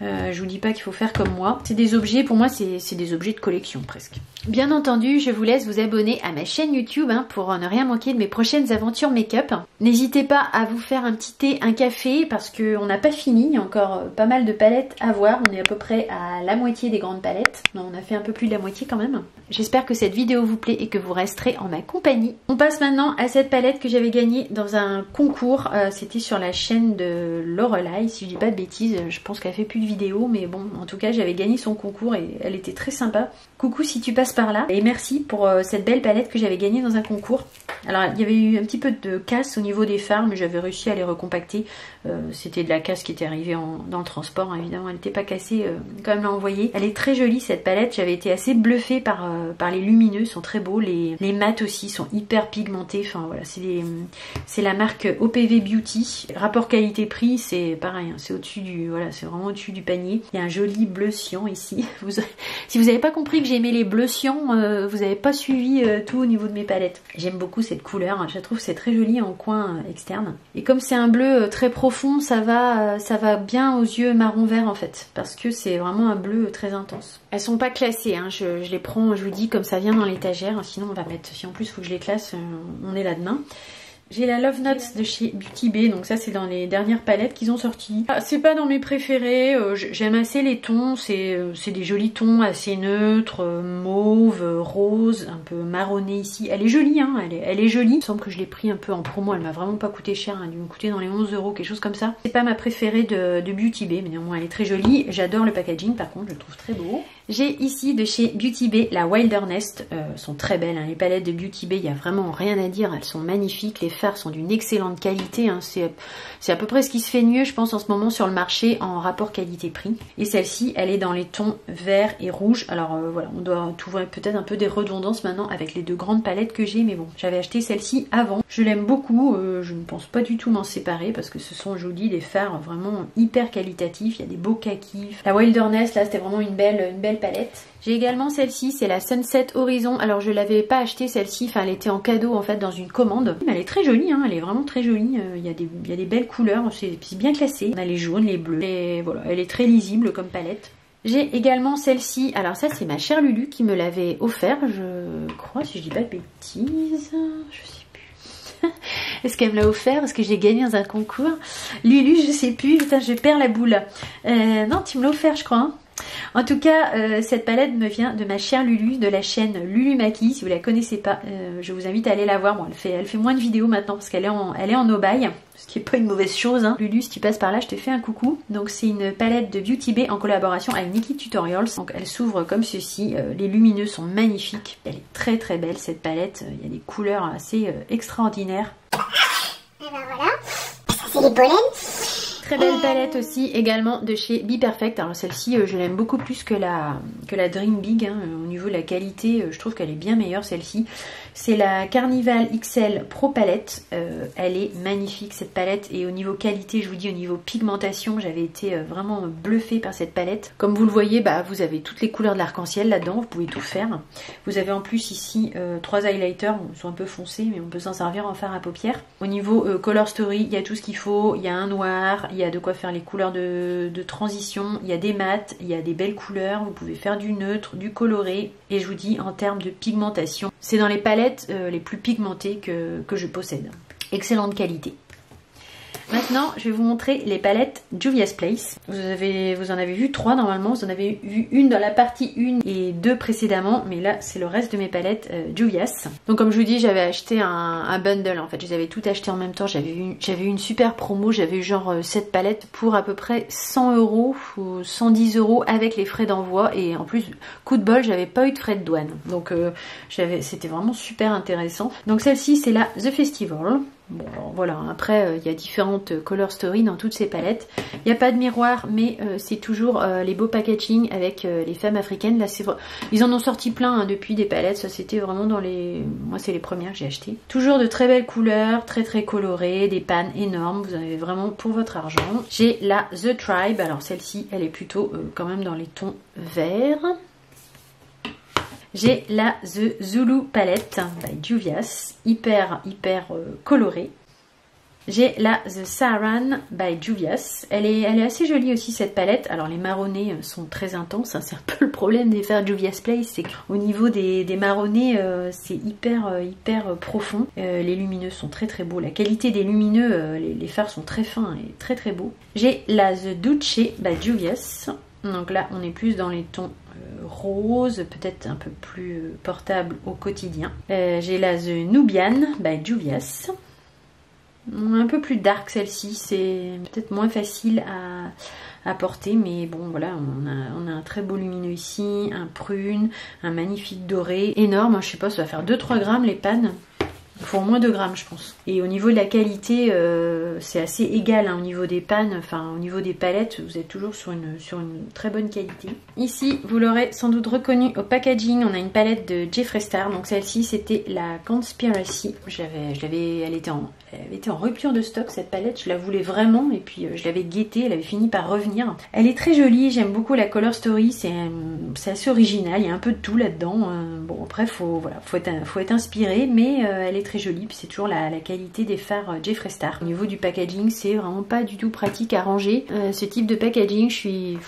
S1: Je vous dis pas qu'il faut faire comme moi. C'est des objets, pour moi c'est des objets de collection presque. Bien entendu, je vous laisse vous abonner à ma chaîne YouTube pour ne rien manquer de mes prochaines aventures make-up. N'hésitez pas à vous faire un petit thé, un café, parce qu'on n'a pas fini. Il y a encore pas mal de palettes à voir. On est à peu près à la moitié des grandes palettes. Non, on a fait un peu plus de la moitié quand même. J'espère que cette vidéo vous plaît et que vous resterez en ma compagnie. On passe maintenant à cette palette que j'avais gagnée dans un concours. C'était sur la chaîne de Lorelai, si je dis pas de bêtises. Je pense qu'elle fait plus de vidéos, mais bon, en tout cas, j'avais gagné son concours et elle était très sympa. Coucou si tu passes par là. Et merci pour cette belle palette que j'avais gagnée dans un concours. Alors, il y avait eu un petit peu de casse au niveau des fards, mais j'avais réussi à les recompacter. C'était de la casse qui était arrivée dans le transport, hein, évidemment. Elle n'était pas cassée quand même l'a envoyée. Elle est très jolie cette palette. J'avais été assez bluffée par les lumineux. Ils sont très beaux. Les mats aussi sont hyper pigmentés. Enfin voilà, c'est la marque OPV Beauty. Rapport qualité-prix, c'est pareil. Hein, c'est au-dessus du, voilà, c'est vraiment au-dessus du panier. Il y a un joli bleu cyan ici. Si vous n'avez pas compris que j'aimais les bleus cyan, vous n'avez pas suivi tout au niveau de mes palettes. J'aime beaucoup cette couleur. Je trouve que c'est très joli en coin externe. Et comme c'est un bleu très profond, ça va bien aux yeux marron vert en fait, parce que c'est vraiment un bleu très intense. Elles sont pas classées, hein. Je les prends, je vous dis, comme ça vient dans l'étagère. Sinon on va mettre, si en plus il faut que je les classe, on est là demain. J'ai la Love Notes de chez Beauty Bay, donc ça c'est dans les dernières palettes qu'ils ont sorties. Ah, c'est pas dans mes préférés, j'aime assez les tons, c'est des jolis tons assez neutres, mauve, rose, un peu marronné ici. Elle est jolie, hein, elle est jolie. Il me semble que je l'ai pris un peu en promo, elle m'a vraiment pas coûté cher, elle a dû me coûter dans les 11 €, quelque chose comme ça. C'est pas ma préférée de Beauty Bay, mais néanmoins elle est très jolie. J'adore le packaging par contre, je le trouve très beau. J'ai ici de chez Beauty Bay la Wilderness, sont très belles, hein. Les palettes de Beauty Bay, il n'y a vraiment rien à dire, elles sont magnifiques, les fards sont d'une excellente qualité, hein. C'est à peu près ce qui se fait de mieux je pense en ce moment sur le marché en rapport qualité-prix. Et celle-ci, elle est dans les tons vert et rouge, alors voilà, on doit trouver peut-être un peu des redondances maintenant avec les deux grandes palettes que j'ai, mais bon, j'avais acheté celle-ci avant, je l'aime beaucoup, je ne pense pas du tout m'en séparer parce que ce sont, je vous dis, des fards vraiment hyper qualitatifs, il y a des beaux kakis. La Wilderness, là, c'était vraiment une belle palette. J'ai également celle-ci, c'est la Sunset Horizon. Alors je l'avais pas achetée celle-ci, enfin elle était en cadeau en fait dans une commande. Elle est très jolie, hein, elle est vraiment très jolie. Il y a des belles couleurs, c'est bien classé. On a les jaunes, les bleus, et voilà, elle est très lisible comme palette. J'ai également celle-ci, alors ça c'est ma chère Lulu qui me l'avait offert, je crois, si je dis pas de bêtises, je sais plus. Est-ce qu'elle me l'a offert? Est-ce que j'ai gagné dans un concours? Lulu, je sais plus, putain je perds la boule. Non, tu me l'as offert je crois, hein. En tout cas, cette palette me vient de ma chère Lulu, de la chaîne Lulu Maki. Si vous la connaissez pas, je vous invite à aller la voir. Bon, elle fait moins de vidéos maintenant parce qu'elle est en no-buy, ce qui est pas une mauvaise chose, hein. Lulu, si tu passes par là, je te fais un coucou. Donc c'est une palette de Beauty Bay en collaboration avec Nikki Tutorials. Donc elle s'ouvre comme ceci. Les lumineux sont magnifiques. Elle est très très belle cette palette. Il y a des couleurs assez extraordinaires.
S2: Et ben voilà, ça c'est les pollens.
S1: Très belle palette aussi également de chez Be Perfect. Alors celle-ci je l'aime beaucoup plus que la Dream Big, hein. Au niveau de la qualité je trouve qu'elle est bien meilleure celle-ci. C'est la Carnival XL Pro Palette. Elle est magnifique cette palette et au niveau qualité, je vous dis, au niveau pigmentation, j'avais été vraiment bluffée par cette palette. Comme vous le voyez, bah, vous avez toutes les couleurs de l'arc-en-ciel là-dedans, vous pouvez tout faire. Vous avez en plus ici 3 highlighters, bon, ils sont un peu foncés mais on peut s'en servir en fard à paupières. Au niveau Color Story, il y a tout ce qu'il faut, il y a un noir, il y a de quoi faire les couleurs de transition, il y a des mats, il y a des belles couleurs, vous pouvez faire du neutre, du coloré et je vous dis en termes de pigmentation, c'est dans les palettes les plus pigmentées que je possède. Excellente qualité. Maintenant, je vais vous montrer les palettes Juvia's Place. Vous en avez vu 3 normalement. Vous en avez vu une dans la partie 1 et 2 précédemment. Mais là, c'est le reste de mes palettes Juvia's. Donc comme je vous dis, j'avais acheté un bundle en fait. Je les avais toutes achetées en même temps. J'avais eu une super promo. J'avais eu genre 7 palettes pour à peu près 100 € ou 110 € avec les frais d'envoi. Et en plus, coup de bol, j'avais pas eu de frais de douane. Donc c'était vraiment super intéressant. Donc celle-ci, c'est la The Festival. Bon alors voilà, après il y a différentes color story dans toutes ces palettes. Il n'y a pas de miroir mais c'est toujours les beaux packaging avec les femmes africaines. Là c'est vrai, ils en ont sorti plein hein, depuis des palettes, ça c'était vraiment dans les... Moi c'est les premières que j'ai achetées. Toujours de très belles couleurs, très très colorées, des pannes énormes, vous en avez vraiment pour votre argent. J'ai la The Tribe, alors celle-ci elle est plutôt quand même dans les tons verts. J'ai la The Zulu Palette by Juvia's, hyper colorée. J'ai la The Saran by Juvia's. Elle est assez jolie aussi cette palette. Alors les marronnés sont très intenses, hein. C'est un peu le problème des fards Juvia's Place, c'est qu'au niveau des marronnés c'est hyper profond. Les lumineux sont très très beaux. La qualité des lumineux, les fards sont très fins et très très beaux. J'ai la The Duce by Juvia's. Donc là on est plus dans les tons rose, peut-être un peu plus portable au quotidien. J'ai la The Nubian by Juvia's. Un peu plus dark celle-ci, c'est peut-être moins facile à porter, mais bon voilà, on a un très beau lumineux ici, un prune, un magnifique doré, énorme, je sais pas, ça va faire 2-3 grammes les pannes. Il faut au moins 2 grammes je pense. Et au niveau de la qualité, c'est assez égal hein, au niveau des pannes, enfin au niveau des palettes, vous êtes toujours sur une très bonne qualité. Ici, vous l'aurez sans doute reconnu au packaging, on a une palette de Jeffree Star. Donc celle-ci c'était la Conspiracy. Elle était en rupture de stock cette palette, je la voulais vraiment et puis je l'avais guettée, elle avait fini par revenir. Elle est très jolie, j'aime beaucoup la color story, c'est assez original, il y a un peu de tout là-dedans. Bon après faut être inspiré, mais elle est très jolie, puis c'est toujours la qualité des fards Jeffree Star. Au niveau du packaging, c'est vraiment pas du tout pratique à ranger. Ce type de packaging, je suis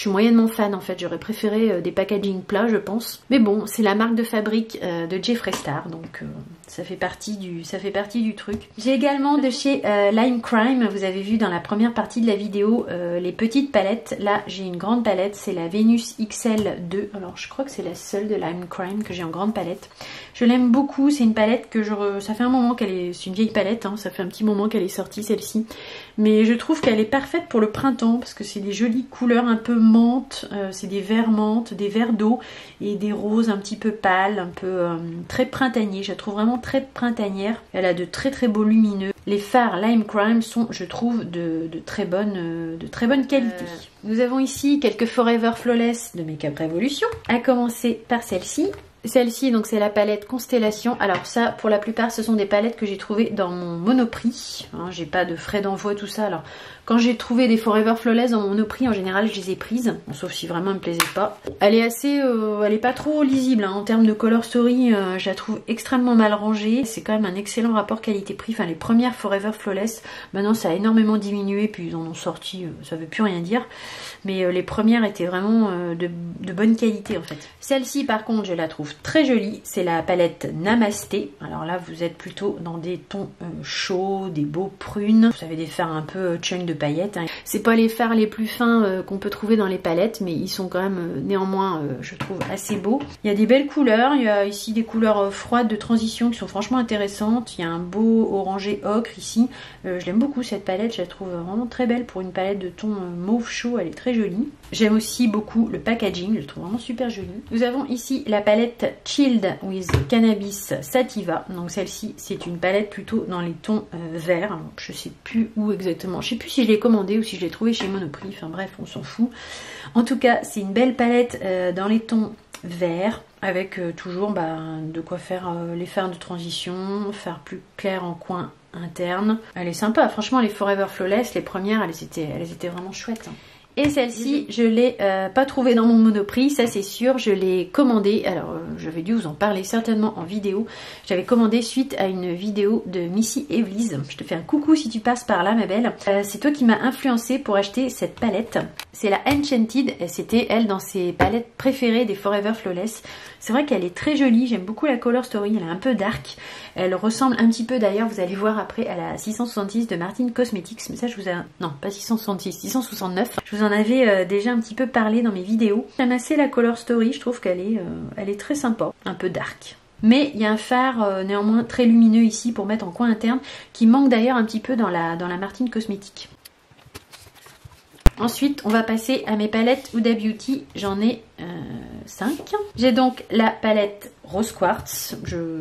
S1: moyennement fan en fait, j'aurais préféré des packaging plats je pense. Mais bon, c'est la marque de fabrique de Jeffree Star, donc ça fait partie du truc. J'ai également de chez Lime Crime, vous avez vu dans la première partie de la vidéo les petites palettes. Là j'ai une grande palette, c'est la Venus XL2. Alors je crois que c'est la seule de Lime Crime que j'ai en grande palette. Je l'aime beaucoup, c'est une palette que ça fait un moment qu'elle est... C'est une vieille palette, hein, ça fait un petit moment qu'elle est sortie celle-ci. Mais je trouve qu'elle est parfaite pour le printemps parce que c'est des jolies couleurs un peu menthe, c'est des verts menthe, des verts d'eau et des roses un petit peu pâles, un peu très printaniers. Je la trouve vraiment très printanière. Elle a de très très beaux lumineux. Les fards Lime Crime sont, je trouve, de très bonne qualité. Nous avons ici quelques Forever Flawless de Makeup Revolution. À commencer par celle-ci. Celle-ci, donc c'est la palette Constellation. Alors ça, pour la plupart, ce sont des palettes que j'ai trouvées dans mon Monoprix. Hein, j'ai pas de frais d'envoi, tout ça. Alors, quand j'ai trouvé des Forever Flawless dans mon Monoprix, en général, je les ai prises. Bon, sauf si vraiment elle me plaisait pas. Elle est assez... elle est pas trop lisible. Hein, en termes de color story, je la trouve extrêmement mal rangée. C'est quand même un excellent rapport qualité-prix. Enfin, les premières Forever Flawless, maintenant, ça a énormément diminué. Puis ils en ont sorti, ça veut plus rien dire. Mais les premières étaient vraiment de bonne qualité, en fait. Celle-ci, par contre, je la trouve très jolie, c'est la palette Namasté. Alors là vous êtes plutôt dans des tons chauds, des beaux prunes. Vous avez des fards un peu chunk de paillettes, hein. C'est pas les fards les plus fins qu'on peut trouver dans les palettes, mais ils sont quand même néanmoins je trouve assez beaux. Il y a des belles couleurs, il y a ici des couleurs froides de transition qui sont franchement intéressantes. Il y a un beau orangé ocre ici. Je l'aime beaucoup cette palette, je la trouve vraiment très belle pour une palette de ton mauve chaud, elle est très jolie. J'aime aussi beaucoup le packaging, je le trouve vraiment super joli. Nous avons ici la palette Chilled with Cannabis Sativa. Donc celle-ci, c'est une palette plutôt dans les tons verts. Alors, je sais plus où exactement. Je sais plus si je l'ai commandée ou si je l'ai trouvée chez Monoprix. Enfin bref, on s'en fout. En tout cas, c'est une belle palette dans les tons verts. Avec toujours de quoi faire les fards de transition, faire plus clair en coin interne. Elle est sympa. Franchement, les Forever Flawless, les premières, elles étaient vraiment chouettes. Et celle-ci, je l'ai pas trouvée dans mon Monoprix, ça c'est sûr, je l'ai commandée. Alors, j'avais dû vous en parler certainement en vidéo. J'avais commandé suite à une vidéo de Missy Evely's. Je te fais un coucou si tu passes par là, ma belle. C'est toi qui m'as influencé pour acheter cette palette. C'est la Enchanted, c'était elle dans ses palettes préférées des Forever Flawless. C'est vrai qu'elle est très jolie, j'aime beaucoup la color story, elle est un peu dark. Elle ressemble un petit peu d'ailleurs, vous allez voir après, à la 666 de Martin Cosmetics. Mais ça je vous ai... Non, pas 666, 669. Je vous en avais déjà un petit peu parlé dans mes vidéos. J'aime assez la color story, je trouve qu'elle est très sympa, un peu dark. Mais il y a un phare néanmoins très lumineux ici pour mettre en coin interne, qui manque d'ailleurs un petit peu dans la Martin Cosmetics. Ensuite, on va passer à mes palettes Huda Beauty. J'en ai 5. J'ai donc la palette Rose Quartz.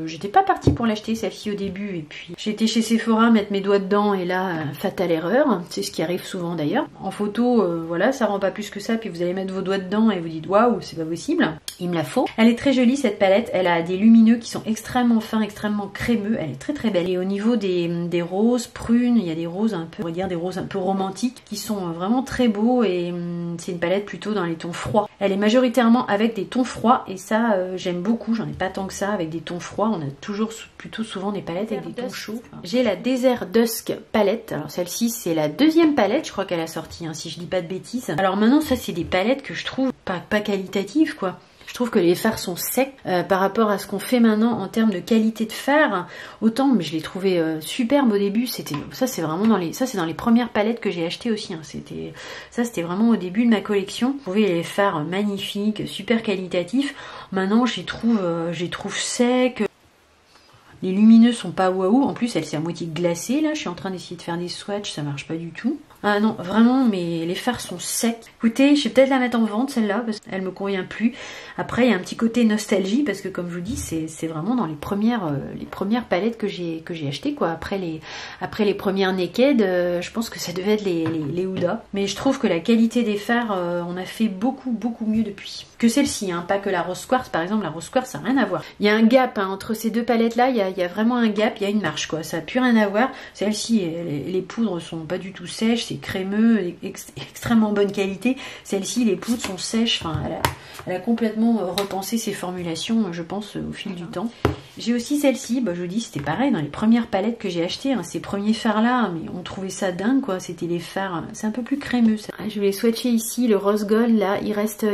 S1: J'étais pas partie pour l'acheter celle-ci au début et puis j'étais chez Sephora mettre mes doigts dedans et là, fatale erreur. C'est ce qui arrive souvent d'ailleurs. En photo, voilà, ça rend pas plus que ça puis vous allez mettre vos doigts dedans et vous dites waouh, c'est pas possible. Il me la faut. Elle est très jolie cette palette. Elle a des lumineux qui sont extrêmement fins, extrêmement crémeux. Elle est très très belle. Et au niveau des roses prunes, il y a des roses un peu, on va dire des roses un peu romantiques qui sont vraiment très beaux et c'est une palette plutôt dans les tons froids. Elle est majoritairement avec des tons froids et ça j'aime beaucoup. J'en ai pas tant que ça avec des tons froids. On a toujours plutôt souvent des palettes avec des tons chauds. J'ai la Desert Dusk palette. Alors celle-ci c'est la deuxième palette, je crois qu'elle a sorti, hein, si je dis pas de bêtises. Alors maintenant ça c'est des palettes que je trouve pas qualitatives quoi. Je trouve que les fards sont secs par rapport à ce qu'on fait maintenant en termes de qualité de fard. Autant, mais je l'ai trouvé superbe au début. Ça, c'est vraiment dans les premières palettes que j'ai achetées aussi. Hein. C'était vraiment au début de ma collection. Je trouvais les fards magnifiques, super qualitatifs. Maintenant, je les trouve secs. Les lumineux sont pas waouh. En plus, elle s'est à moitié glacée là. Je suis en train d'essayer de faire des swatchs, ça marche pas du tout. Ah non, vraiment, mais les fards sont secs. Écoutez, je vais peut-être la mettre en vente celle-là parce qu'elle me convient plus. Après, il y a un petit côté nostalgie parce que comme je vous dis, c'est vraiment dans les premières palettes que j'ai achetées quoi. Après les premières Naked, je pense que ça devait être les Huda. Mais je trouve que la qualité des fards, on a fait beaucoup mieux depuis. Que celle-ci, hein, pas que la Rose Quartz par exemple. La Rose Quartz, ça n'a rien à voir. Il y a un gap hein, entre ces deux palettes-là. Il y a vraiment un gap. Il y a une marche quoi. Ça n'a plus rien à voir. Celle-ci, les poudres sont pas du tout sèches. C'est crémeux, extrêmement bonne qualité. Celle-ci, les poudres sont sèches. Enfin, elle a complètement repensé ses formulations, je pense, au fil du temps. J'ai aussi celle-ci, bah, je vous dis, c'était pareil, dans les premières palettes que j'ai achetées, hein, ces premiers fards-là, mais on trouvait ça dingue, quoi. C'était les fards, c'est un peu plus crémeux. Ça. Je vais swatcher ici, le rose gold, là, il reste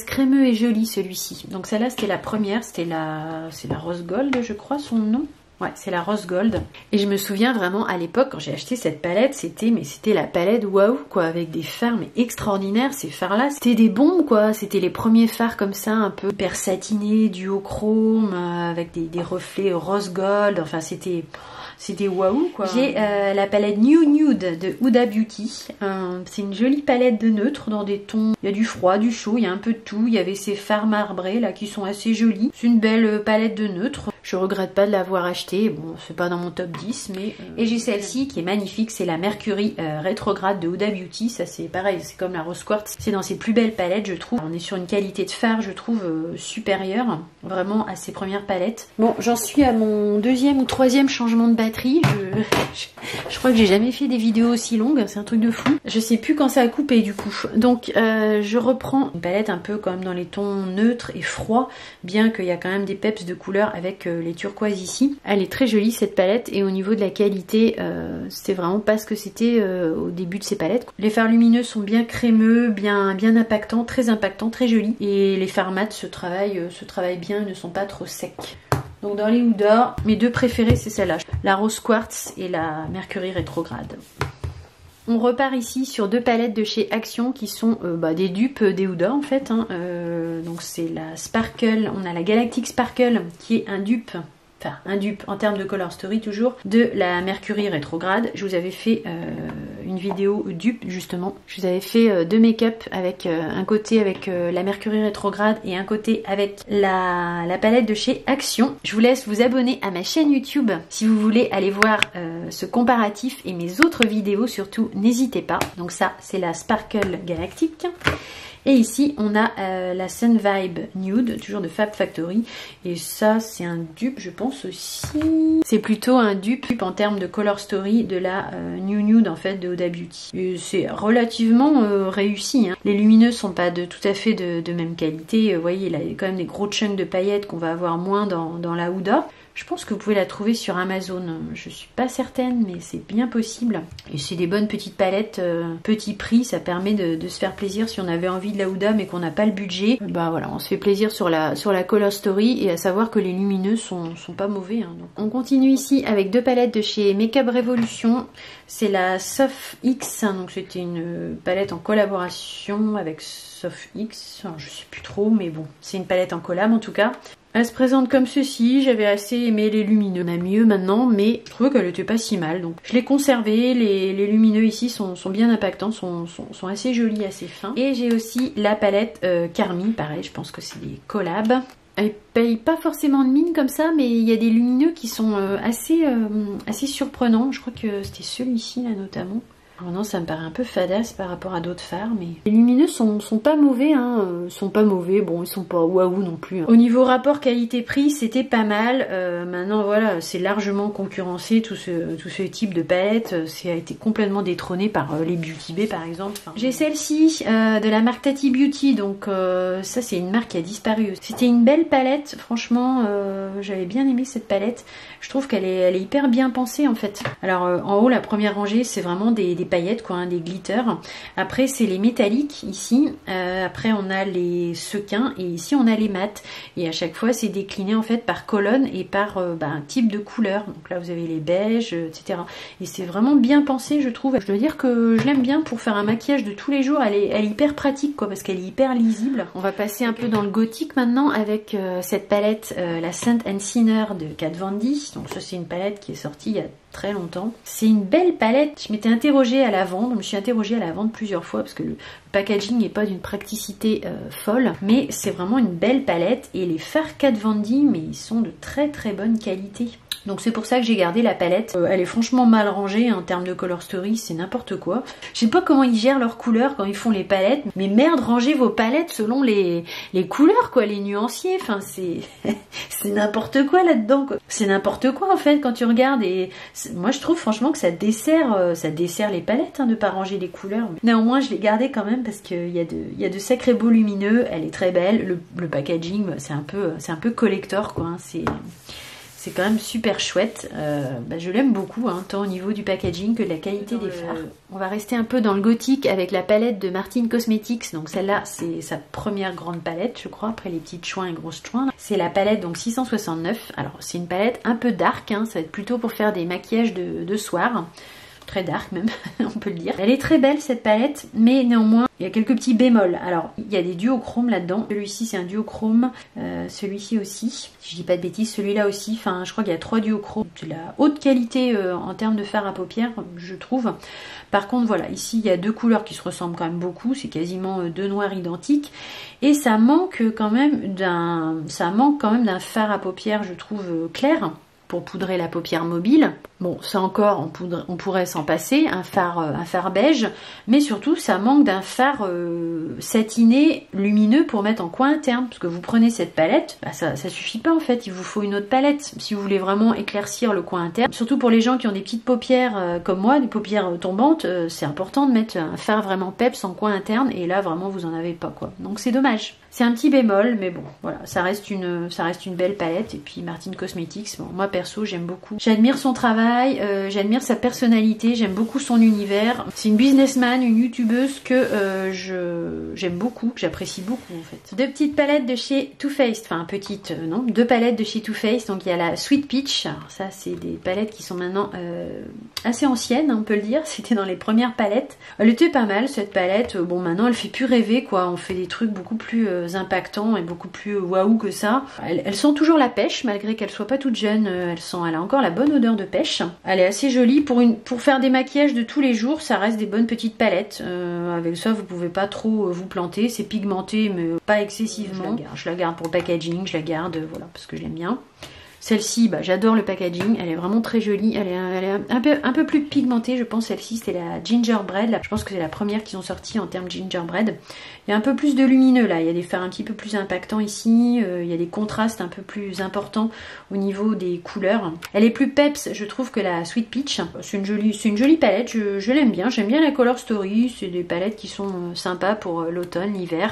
S1: crémeux et joli, celui-ci. Donc celle-là, c'était la première, c'est la rose gold, je crois, son nom. Ouais, c'est la Rose Gold. Et je me souviens vraiment à l'époque quand j'ai acheté cette palette, c'était la palette waouh quoi, avec des fards mais extraordinaires. Ces fards là, c'était des bombes quoi. C'était les premiers fards comme ça, un peu hyper satinés, duochrome, avec des reflets rose gold. Enfin c'était waouh quoi. J'ai la palette New Nude de Huda Beauty. C'est une jolie palette de neutres dans des tons. Il y a du froid, du chaud, il y a un peu de tout. Il y avait ces fards marbrés là qui sont assez jolis. C'est une belle palette de neutres. Je regrette pas de l'avoir achetée. Bon, c'est pas dans mon top 10, mais... Et j'ai celle-ci qui est magnifique. C'est la Mercury rétrograde de Huda Beauty. Ça, c'est pareil. C'est comme la Rose Quartz. C'est dans ses plus belles palettes, je trouve. On est sur une qualité de fard, je trouve, supérieure. Vraiment à ses premières palettes. Bon, j'en suis à mon deuxième ou troisième changement de batterie. Je crois que j'ai jamais fait des vidéos aussi longues. C'est un truc de fou. Je sais plus quand ça a coupé, du coup. Donc, je reprends une palette un peu quand même dans les tons neutres et froids. Bien qu'il y a quand même des peps de couleurs avec... les turquoises ici. Elle est très jolie cette palette et au niveau de la qualité c'était vraiment pas ce que c'était au début de ces palettes. Les fards lumineux sont bien crémeux, bien impactants, très jolis et les fards mat se travaillent bien, ne sont pas trop secs. Donc dans les Huda, mes deux préférées c'est celle-là, la Rose Quartz et la Mercury rétrograde. On repart ici sur deux palettes de chez Action qui sont des dupes des Huda en fait. Hein. Donc c'est la Sparkle, on a la Galactic Sparkle qui est un dupe en termes de Color Story toujours, de la Mercury rétrograde. Je vous avais fait une vidéo dupe justement. Je vous avais fait deux make-up avec un côté avec la Mercury rétrograde et un côté avec la palette de chez Action. Je vous laisse vous abonner à ma chaîne YouTube si vous voulez aller voir ce comparatif et mes autres vidéos surtout, n'hésitez pas. Donc ça c'est la Sparkle Galactique. Et ici, on a la Sun Vibe Nude, toujours de Fab Factory. Et ça, c'est un dupe, je pense aussi. C'est plutôt un dupe en termes de Color Story de la New Nude, en fait, de Huda Beauty. Et c'est relativement réussi. Hein. Les lumineux sont pas tout à fait de même qualité. Vous voyez, il y a quand même des gros chunks de paillettes qu'on va avoir moins dans la Huda. Je pense que vous pouvez la trouver sur Amazon. Je suis pas certaine, mais c'est bien possible. Et c'est des bonnes petites palettes, petit prix. Ça permet de se faire plaisir si on avait envie de la Huda, mais qu'on n'a pas le budget. Bah voilà, on se fait plaisir sur la Color Story. Et à savoir que les lumineux sont pas mauvais. Hein, donc. On continue ici avec deux palettes de chez Makeup Revolution. C'est la Soft X. Donc c'était une palette en collaboration avec Soft X. Alors, je sais plus trop, mais bon, c'est une palette en collab en tout cas. Elle se présente comme ceci, j'avais assez aimé les lumineux, on a mieux maintenant, mais je trouvais qu'elle était pas si mal, donc je l'ai conservée. Les lumineux ici sont bien impactants, sont assez jolis, assez fins. Et j'ai aussi la palette Carmi, pareil, je pense que c'est des collabs. Elle paye pas forcément de mine comme ça, mais il y a des lumineux qui sont assez surprenants, je crois que c'était celui-ci là notamment. Alors non, ça me paraît un peu fadasse par rapport à d'autres fards, mais les lumineux sont pas mauvais, hein. Sont pas mauvais, bon, ils sont pas waouh non plus, hein. Au niveau rapport qualité-prix, c'était pas mal. Maintenant, voilà, c'est largement concurrencé, tout ce type de palette. Ça a été complètement détrôné par les Beauty Bay, par exemple. Enfin, j'ai celle-ci de la marque Tati Beauty, donc ça, c'est une marque qui a disparu. C'était une belle palette, franchement, j'avais bien aimé cette palette. Je trouve qu'elle est hyper bien pensée, en fait. Alors, en haut, la première rangée, c'est vraiment des paillettes, quoi, hein, des glitters. Après, c'est les métalliques, ici. Après, on a les sequins, et ici, on a les mats. Et à chaque fois, c'est décliné, en fait, par colonne et par un type de couleur. Donc là, vous avez les beiges, etc. Et c'est vraiment bien pensé, je trouve. Je dois dire que je l'aime bien pour faire un maquillage de tous les jours. Elle est hyper pratique, quoi, parce qu'elle est hyper lisible. On va passer un peu dans le gothique maintenant avec cette palette, la Saint and Sinner de Kat Von D. Donc ça, c'est une palette qui est sortie il y a très longtemps. C'est une belle palette. Je m'étais interrogée à la vendre. Je me suis interrogée à la vendre plusieurs fois parce que le packaging n'est pas d'une praticité folle. Mais c'est vraiment une belle palette. Et les fards Kat Von D, mais ils sont de très très bonne qualité. Donc c'est pour ça que j'ai gardé la palette. Elle est franchement mal rangée en termes de color story, c'est n'importe quoi. Je sais pas comment ils gèrent leurs couleurs quand ils font les palettes, mais merde, rangez vos palettes selon les couleurs, quoi, les nuanciers. Enfin, c'est n'importe quoi là-dedans, quoi. C'est n'importe quoi en fait quand tu regardes. Et moi je trouve franchement que ça dessert les palettes, hein, de pas ranger les couleurs. Mais néanmoins, je l'ai gardée quand même parce qu'il y a de sacrés beaux lumineux. Elle est très belle. Le packaging, c'est un peu collector, quoi. Hein. C'est quand même super chouette. Je l'aime beaucoup, hein, tant au niveau du packaging que de la qualité des fards. On va rester un peu dans le gothique avec la palette de Martin Cosmetics. Donc celle-là, c'est sa première grande palette, je crois, après les petites chouins et grosses chouins. C'est la palette donc 669. Alors c'est une palette un peu dark, hein, ça va être plutôt pour faire des maquillages de soir. Très dark même, on peut le dire. Elle est très belle cette palette, mais néanmoins, il y a quelques petits bémols. Alors, il y a des duochromes là-dedans. Celui-ci, c'est un duochrome. Celui-ci aussi. Si je dis pas de bêtises, celui-là aussi. Enfin, je crois qu'il y a 3 duochromes. C'est de la haute qualité en termes de fard à paupières, je trouve. Par contre, voilà, ici, il y a 2 couleurs qui se ressemblent quand même beaucoup. C'est quasiment 2 noirs identiques. Et ça manque quand même d'un fard à paupières, je trouve, clair, pour poudrer la paupière mobile. Bon, ça encore, on pourrait s'en passer, un fard beige, mais surtout, ça manque d'un fard satiné, lumineux pour mettre en coin interne, parce que vous prenez cette palette, ça suffit pas en fait, il vous faut une autre palette, si vous voulez vraiment éclaircir le coin interne. Surtout pour les gens qui ont des petites paupières comme moi, des paupières tombantes, c'est important de mettre un fard vraiment peps en coin interne, et là, vraiment, vous en avez pas, quoi. Donc c'est dommage. C'est un petit bémol, mais bon, voilà, ça reste une belle palette, et puis Martin Cosmetics, bon, moi perso, j'aime beaucoup. J'admire son travail, j'admire sa personnalité, j'aime beaucoup son univers. C'est une businessman, une youtubeuse que j'aime beaucoup, que j'apprécie beaucoup en fait. 2 petites palettes de chez Too Faced, enfin petites, non, 2 palettes de chez Too Faced. Donc il y a la Sweet Peach, alors ça c'est des palettes qui sont maintenant assez anciennes, on peut le dire, c'était dans les premières palettes. Elle était pas mal cette palette, bon maintenant elle fait plus rêver quoi, on fait des trucs beaucoup plus impactants et beaucoup plus waouh que ça. Elle sent toujours la pêche, malgré qu'elle soit pas toute jeune, elle a encore la bonne odeur de pêche. Elle est assez jolie pour faire des maquillages de tous les jours, ça reste des bonnes petites palettes. Avec ça vous pouvez pas trop vous planter, c'est pigmenté mais pas excessivement. Je la garde pour le packaging, je la garde voilà parce que je l'aime bien. Celle-ci, j'adore le packaging, elle est vraiment très jolie, elle est un peu plus pigmentée, je pense. Celle-ci c'était la Gingerbread, là, je pense que c'est la première qu'ils ont sortie en termes Gingerbread. Il y a un peu plus de lumineux là, il y a des fards un petit peu plus impactants ici, il y a des contrastes un peu plus importants au niveau des couleurs. Elle est plus peps, je trouve, que la Sweet Peach. C'est une jolie palette, je l'aime bien, j'aime bien la Color Story, c'est des palettes qui sont sympas pour l'automne, l'hiver.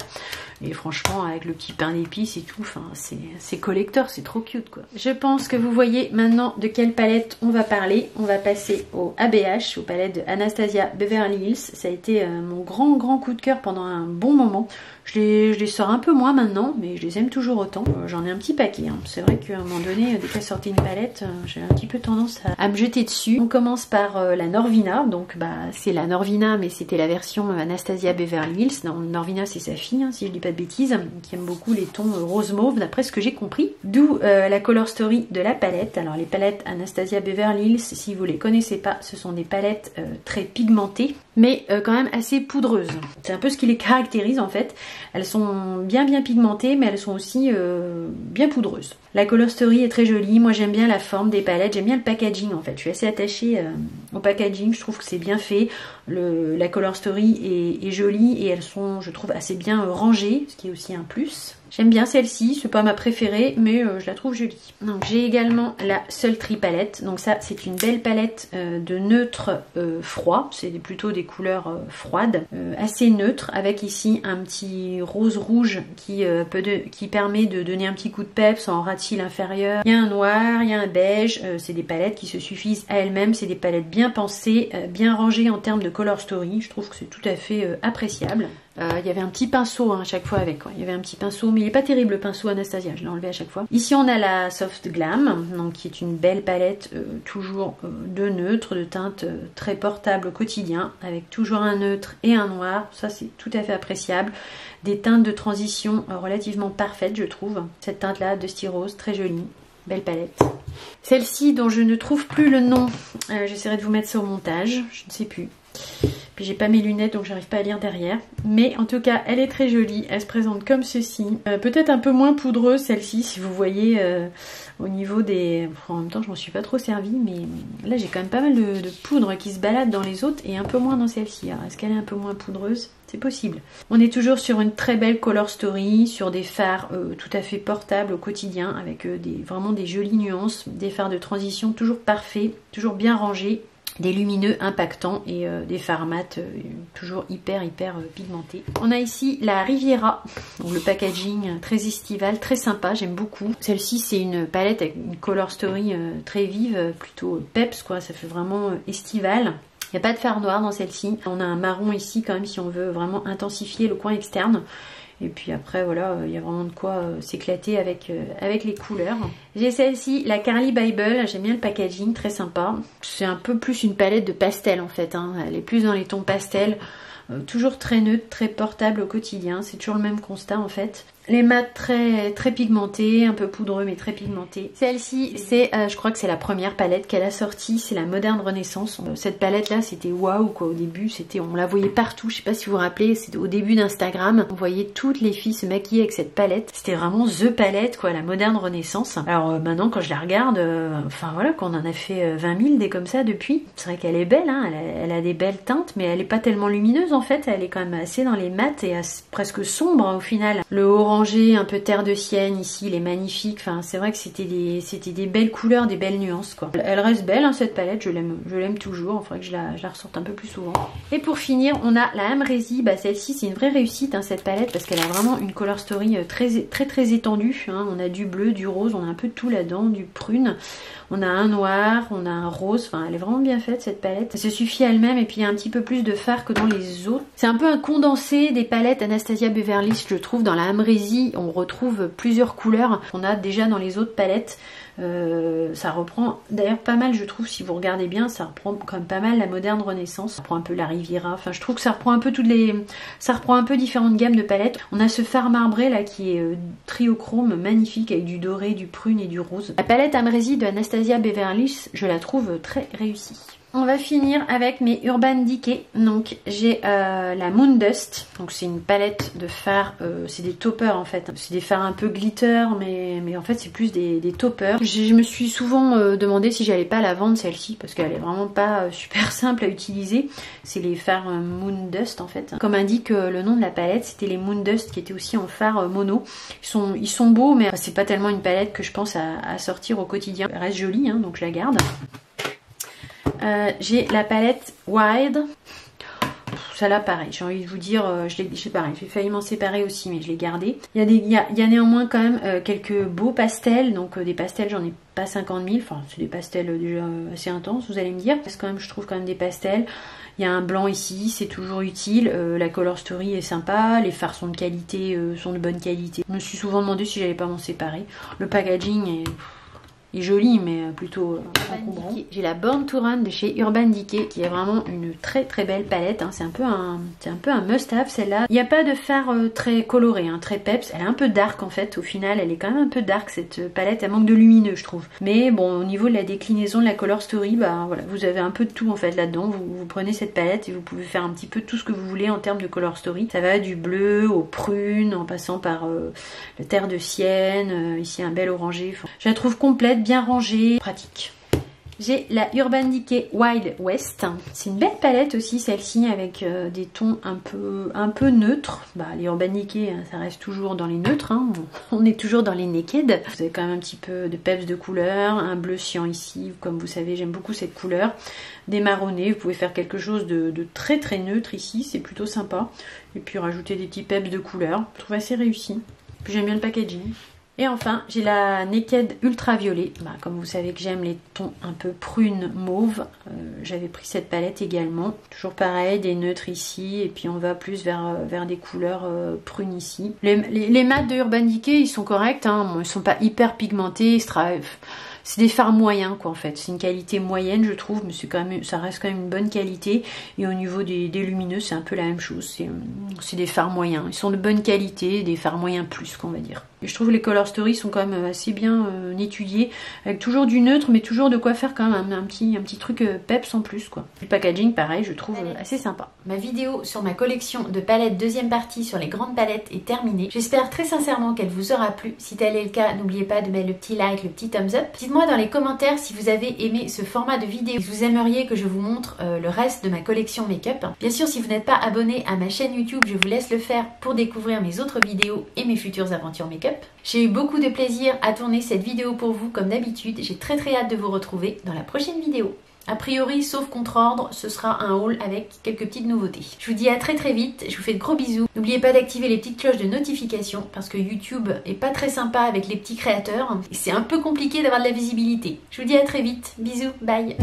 S1: Et franchement, avec le petit pain d'épices et tout, enfin, c'est collector, c'est trop cute quoi. Je pense que vous voyez maintenant de quelle palette on va parler. On va passer au ABH, aux palettes de Anastasia Beverly Hills. Ça a été mon grand coup de cœur pendant un bon moment. Je les sors un peu moins maintenant, mais je les aime toujours autant. J'en ai un petit paquet. Hein. C'est vrai qu'à un moment donné, dès qu'elle sortait une palette, j'ai un petit peu tendance à me jeter dessus. On commence par la Norvina. Donc c'est la Norvina, mais c'était la version Anastasia Beverly Hills. Non, Norvina, c'est sa fille, hein, si je dis pas de bêtises, qui aime beaucoup les tons rose mauve, d'après ce que j'ai compris. D'où la color story de la palette. Alors les palettes Anastasia Beverly Hills, si vous les connaissez pas, ce sont des palettes très pigmentées, mais quand même assez poudreuses. C'est un peu ce qui les caractérise en fait. Elles sont bien pigmentées, mais elles sont aussi bien poudreuses. La color story est très jolie. Moi j'aime bien la forme des palettes, j'aime bien le packaging en fait. Je suis assez attachée au packaging, je trouve que c'est bien fait. La Color Story est jolie et elles sont, je trouve, assez bien rangées, ce qui est aussi un plus. J'aime bien celle-ci, c'est pas ma préférée, mais je la trouve jolie. Donc j'ai également la Sultry palette. Donc ça, c'est une belle palette de neutre froid. C'est plutôt des couleurs froides, assez neutres, avec ici un petit rose rouge qui permet de donner un petit coup de peps en ras de cils inférieur. Il y a un noir, il y a un beige. C'est des palettes qui se suffisent à elles-mêmes. C'est des palettes bien pensées, bien rangées en termes de Color Story. Je trouve que c'est tout à fait appréciable. Il y avait un petit pinceau à chaque fois avec. Il y avait un petit pinceau, mais il n'est pas terrible le pinceau Anastasia, je l'ai enlevé à chaque fois. Ici on a la Soft Glam, donc, qui est une belle palette, toujours de neutre, de teinte très portable au quotidien, avec toujours un neutre et un noir. Ça c'est tout à fait appréciable. Des teintes de transition relativement parfaites, je trouve. Cette teinte là, Dusty Rose, très jolie. Belle palette. Celle-ci dont je ne trouve plus le nom, j'essaierai de vous mettre ça au montage, je ne sais plus. Puis j'ai pas mes lunettes donc j'arrive pas à lire derrière. Mais en tout cas elle est très jolie. Elle se présente comme ceci. Peut-être un peu moins poudreuse celle-ci si vous voyez au niveau des... En même temps je m'en suis pas trop servie. Mais là j'ai quand même pas mal de poudre qui se balade dans les autres et un peu moins dans celle-ci. Alors est-ce qu'elle est un peu moins poudreuse? C'est possible. On est toujours sur une très belle Color Story, sur des fards tout à fait portables au quotidien avec vraiment des jolies nuances. Des fards de transition toujours parfaits, toujours bien rangés. Des lumineux impactants et des fards mat toujours hyper pigmentés. On a ici la Riviera, donc le packaging très estival, très sympa, j'aime beaucoup. Celle-ci c'est une palette avec une Color Story très vive, plutôt peps quoi, ça fait vraiment estival. Il n'y a pas de fard noir dans celle-ci. On a un marron ici quand même si on veut vraiment intensifier le coin externe. Et puis après voilà, il y a vraiment de quoi s'éclater avec les couleurs. J'ai celle-ci, la Carly Bible, j'aime bien le packaging, très sympa. C'est un peu plus une palette de pastel en fait, hein. Elle est plus dans les tons pastels. Toujours très neutre, très portable au quotidien, c'est toujours le même constat en fait. Les mats très pigmentés, un peu poudreux mais très pigmentés. Celle-ci, c'est, je crois que c'est la première palette qu'elle a sortie, c'est la Moderne Renaissance. Cette palette là, c'était waouh quoi au début, on la voyait partout, je sais pas si vous vous rappelez, c'était au début d'Instagram, on voyait toutes les filles se maquiller avec cette palette. C'était vraiment the palette quoi, la Moderne Renaissance. Alors maintenant quand je la regarde, enfin voilà, qu'on en a fait 20 000 des comme ça depuis. C'est vrai qu'elle est belle, hein, elle a des belles teintes, mais elle est pas tellement lumineuse en fait, elle est quand même assez dans les mats et presque sombre au final. Le orange, un peu terre de sienne ici, il est magnifique. Enfin, c'est vrai que c'était des belles couleurs, des belles nuances quoi. Elle reste belle hein, cette palette, je l'aime toujours. Il faudrait que je la ressorte un peu plus souvent. Et pour finir, on a la Amrezy. Bah, celle-ci, c'est une vraie réussite hein, cette palette parce qu'elle a vraiment une Color Story très étendue. Hein. On a du bleu, du rose, on a un peu de tout là-dedans, du prune. On a un noir, on a un rose, enfin elle est vraiment bien faite cette palette. Elle se suffit à elle-même et puis il y a un petit peu plus de fard que dans les autres. C'est un peu un condensé des palettes Anastasia Beverly Hills, je trouve. Dans la Amrezy, on retrouve plusieurs couleurs qu'on a déjà dans les autres palettes. Ça reprend d'ailleurs pas mal, je trouve, si vous regardez bien, ça reprend quand même pas mal la Moderne Renaissance. Ça reprend un peu la Riviera, enfin je trouve que ça reprend un peu ça reprend un peu différentes gammes de palettes. On a ce fard marbré là qui est triochrome, magnifique, avec du doré, du prune et du rose. La palette Amrezy de Anastasia Beverly Hills, je la trouve très réussie. On va finir avec mes Urban Decay. Donc j'ai la Moon Dust. Donc c'est une palette de fards. C'est des toppers en fait. C'est des fards un peu glitter, mais en fait c'est plus des toppers. Je me suis souvent demandé si j'allais pas la vendre celle-ci parce qu'elle est vraiment pas super simple à utiliser. C'est les fards Moon Dust en fait. Comme indique le nom de la palette, c'était les Moon Dust qui étaient aussi en fard mono. Ils sont beaux, mais c'est pas tellement une palette que je pense à sortir au quotidien. Elle reste jolie, hein, donc je la garde. J'ai la palette Wild. Celle-là pareil, j'ai envie de vous dire, pareil, j'ai failli m'en séparer aussi mais je l'ai gardée. Il y a néanmoins quand même quelques beaux pastels, donc des pastels j'en ai pas 50 000, enfin c'est des pastels déjà assez intenses vous allez me dire. Parce que quand même je trouve quand même des pastels. Il y a un blanc ici, c'est toujours utile, la Color Story est sympa, les fards sont de qualité, sont de bonne qualité. Je me suis souvent demandé si j'allais pas m'en séparer. Le packaging est joli mais plutôt encombrant. J'ai la Born to Run de chez Urban Decay qui est vraiment une très belle palette hein. C'est un peu un must-have celle-là. Il n'y a pas de fard très coloré, hein, très peps. Elle est un peu dark en fait. Au final elle est quand même un peu dark cette palette. Elle manque de lumineux je trouve. Mais bon au niveau de la déclinaison de la Color Story, bah voilà, vous avez un peu de tout en fait là-dedans. Vous prenez cette palette et vous pouvez faire un petit peu tout ce que vous voulez en termes de Color Story. Ça va du bleu au prune en passant par le terre de sienne. Ici un bel orangé. Enfin, je la trouve complète, bien rangée, pratique. J'ai la Urban Decay Wild West. C'est une belle palette aussi celle-ci avec des tons un peu neutres. Bah, les Urban Decay, ça reste toujours dans les neutres. Hein. On est toujours dans les naked. Vous avez quand même un petit peu de peps de couleur. Un bleu cyan ici. Comme vous savez, j'aime beaucoup cette couleur. Des marronnés. Vous pouvez faire quelque chose de très très neutre ici. C'est plutôt sympa. Et puis rajouter des petits peps de couleur. Je trouve assez réussi. Puis j'aime bien le packaging. Et enfin, j'ai la Naked Ultraviolet. Bah, comme vous savez que j'aime les tons un peu prune mauve, j'avais pris cette palette également. Toujours pareil, des neutres ici, et puis on va plus vers des couleurs prunes ici. Les mats de Urban Decay, ils sont corrects, hein. Bon, ils sont pas hyper pigmentés, c'est des fards moyens quoi en fait, c'est une qualité moyenne je trouve, mais c'est quand même, ça reste quand même une bonne qualité. Et au niveau des lumineux c'est un peu la même chose, c'est des fards moyens, ils sont de bonne qualité, des fards moyens plus qu'on va dire. Et je trouve que les Color Story sont quand même assez bien étudiés, avec toujours du neutre mais toujours de quoi faire quand même un petit truc peps en plus quoi. Le packaging pareil je trouve assez sympa. Ma vidéo sur ma collection de palettes deuxième partie sur les grandes palettes est terminée. J'espère très sincèrement qu'elle vous aura plu. Si tel est le cas, n'oubliez pas de mettre le petit like, le petit thumbs up. Dites-moi dans les commentaires si vous avez aimé ce format de vidéo, si vous aimeriez que je vous montre le reste de ma collection make-up. Bien sûr, si vous n'êtes pas abonné à ma chaîne YouTube, je vous laisse le faire pour découvrir mes autres vidéos et mes futures aventures make-up. J'ai eu beaucoup de plaisir à tourner cette vidéo pour vous comme d'habitude. J'ai très hâte de vous retrouver dans la prochaine vidéo. A priori, sauf contre-ordre, ce sera un haul avec quelques petites nouveautés. Je vous dis à très vite, je vous fais de gros bisous. N'oubliez pas d'activer les petites cloches de notification parce que YouTube est pas très sympa avec les petits créateurs et c'est un peu compliqué d'avoir de la visibilité. Je vous dis à très vite, bisous, bye.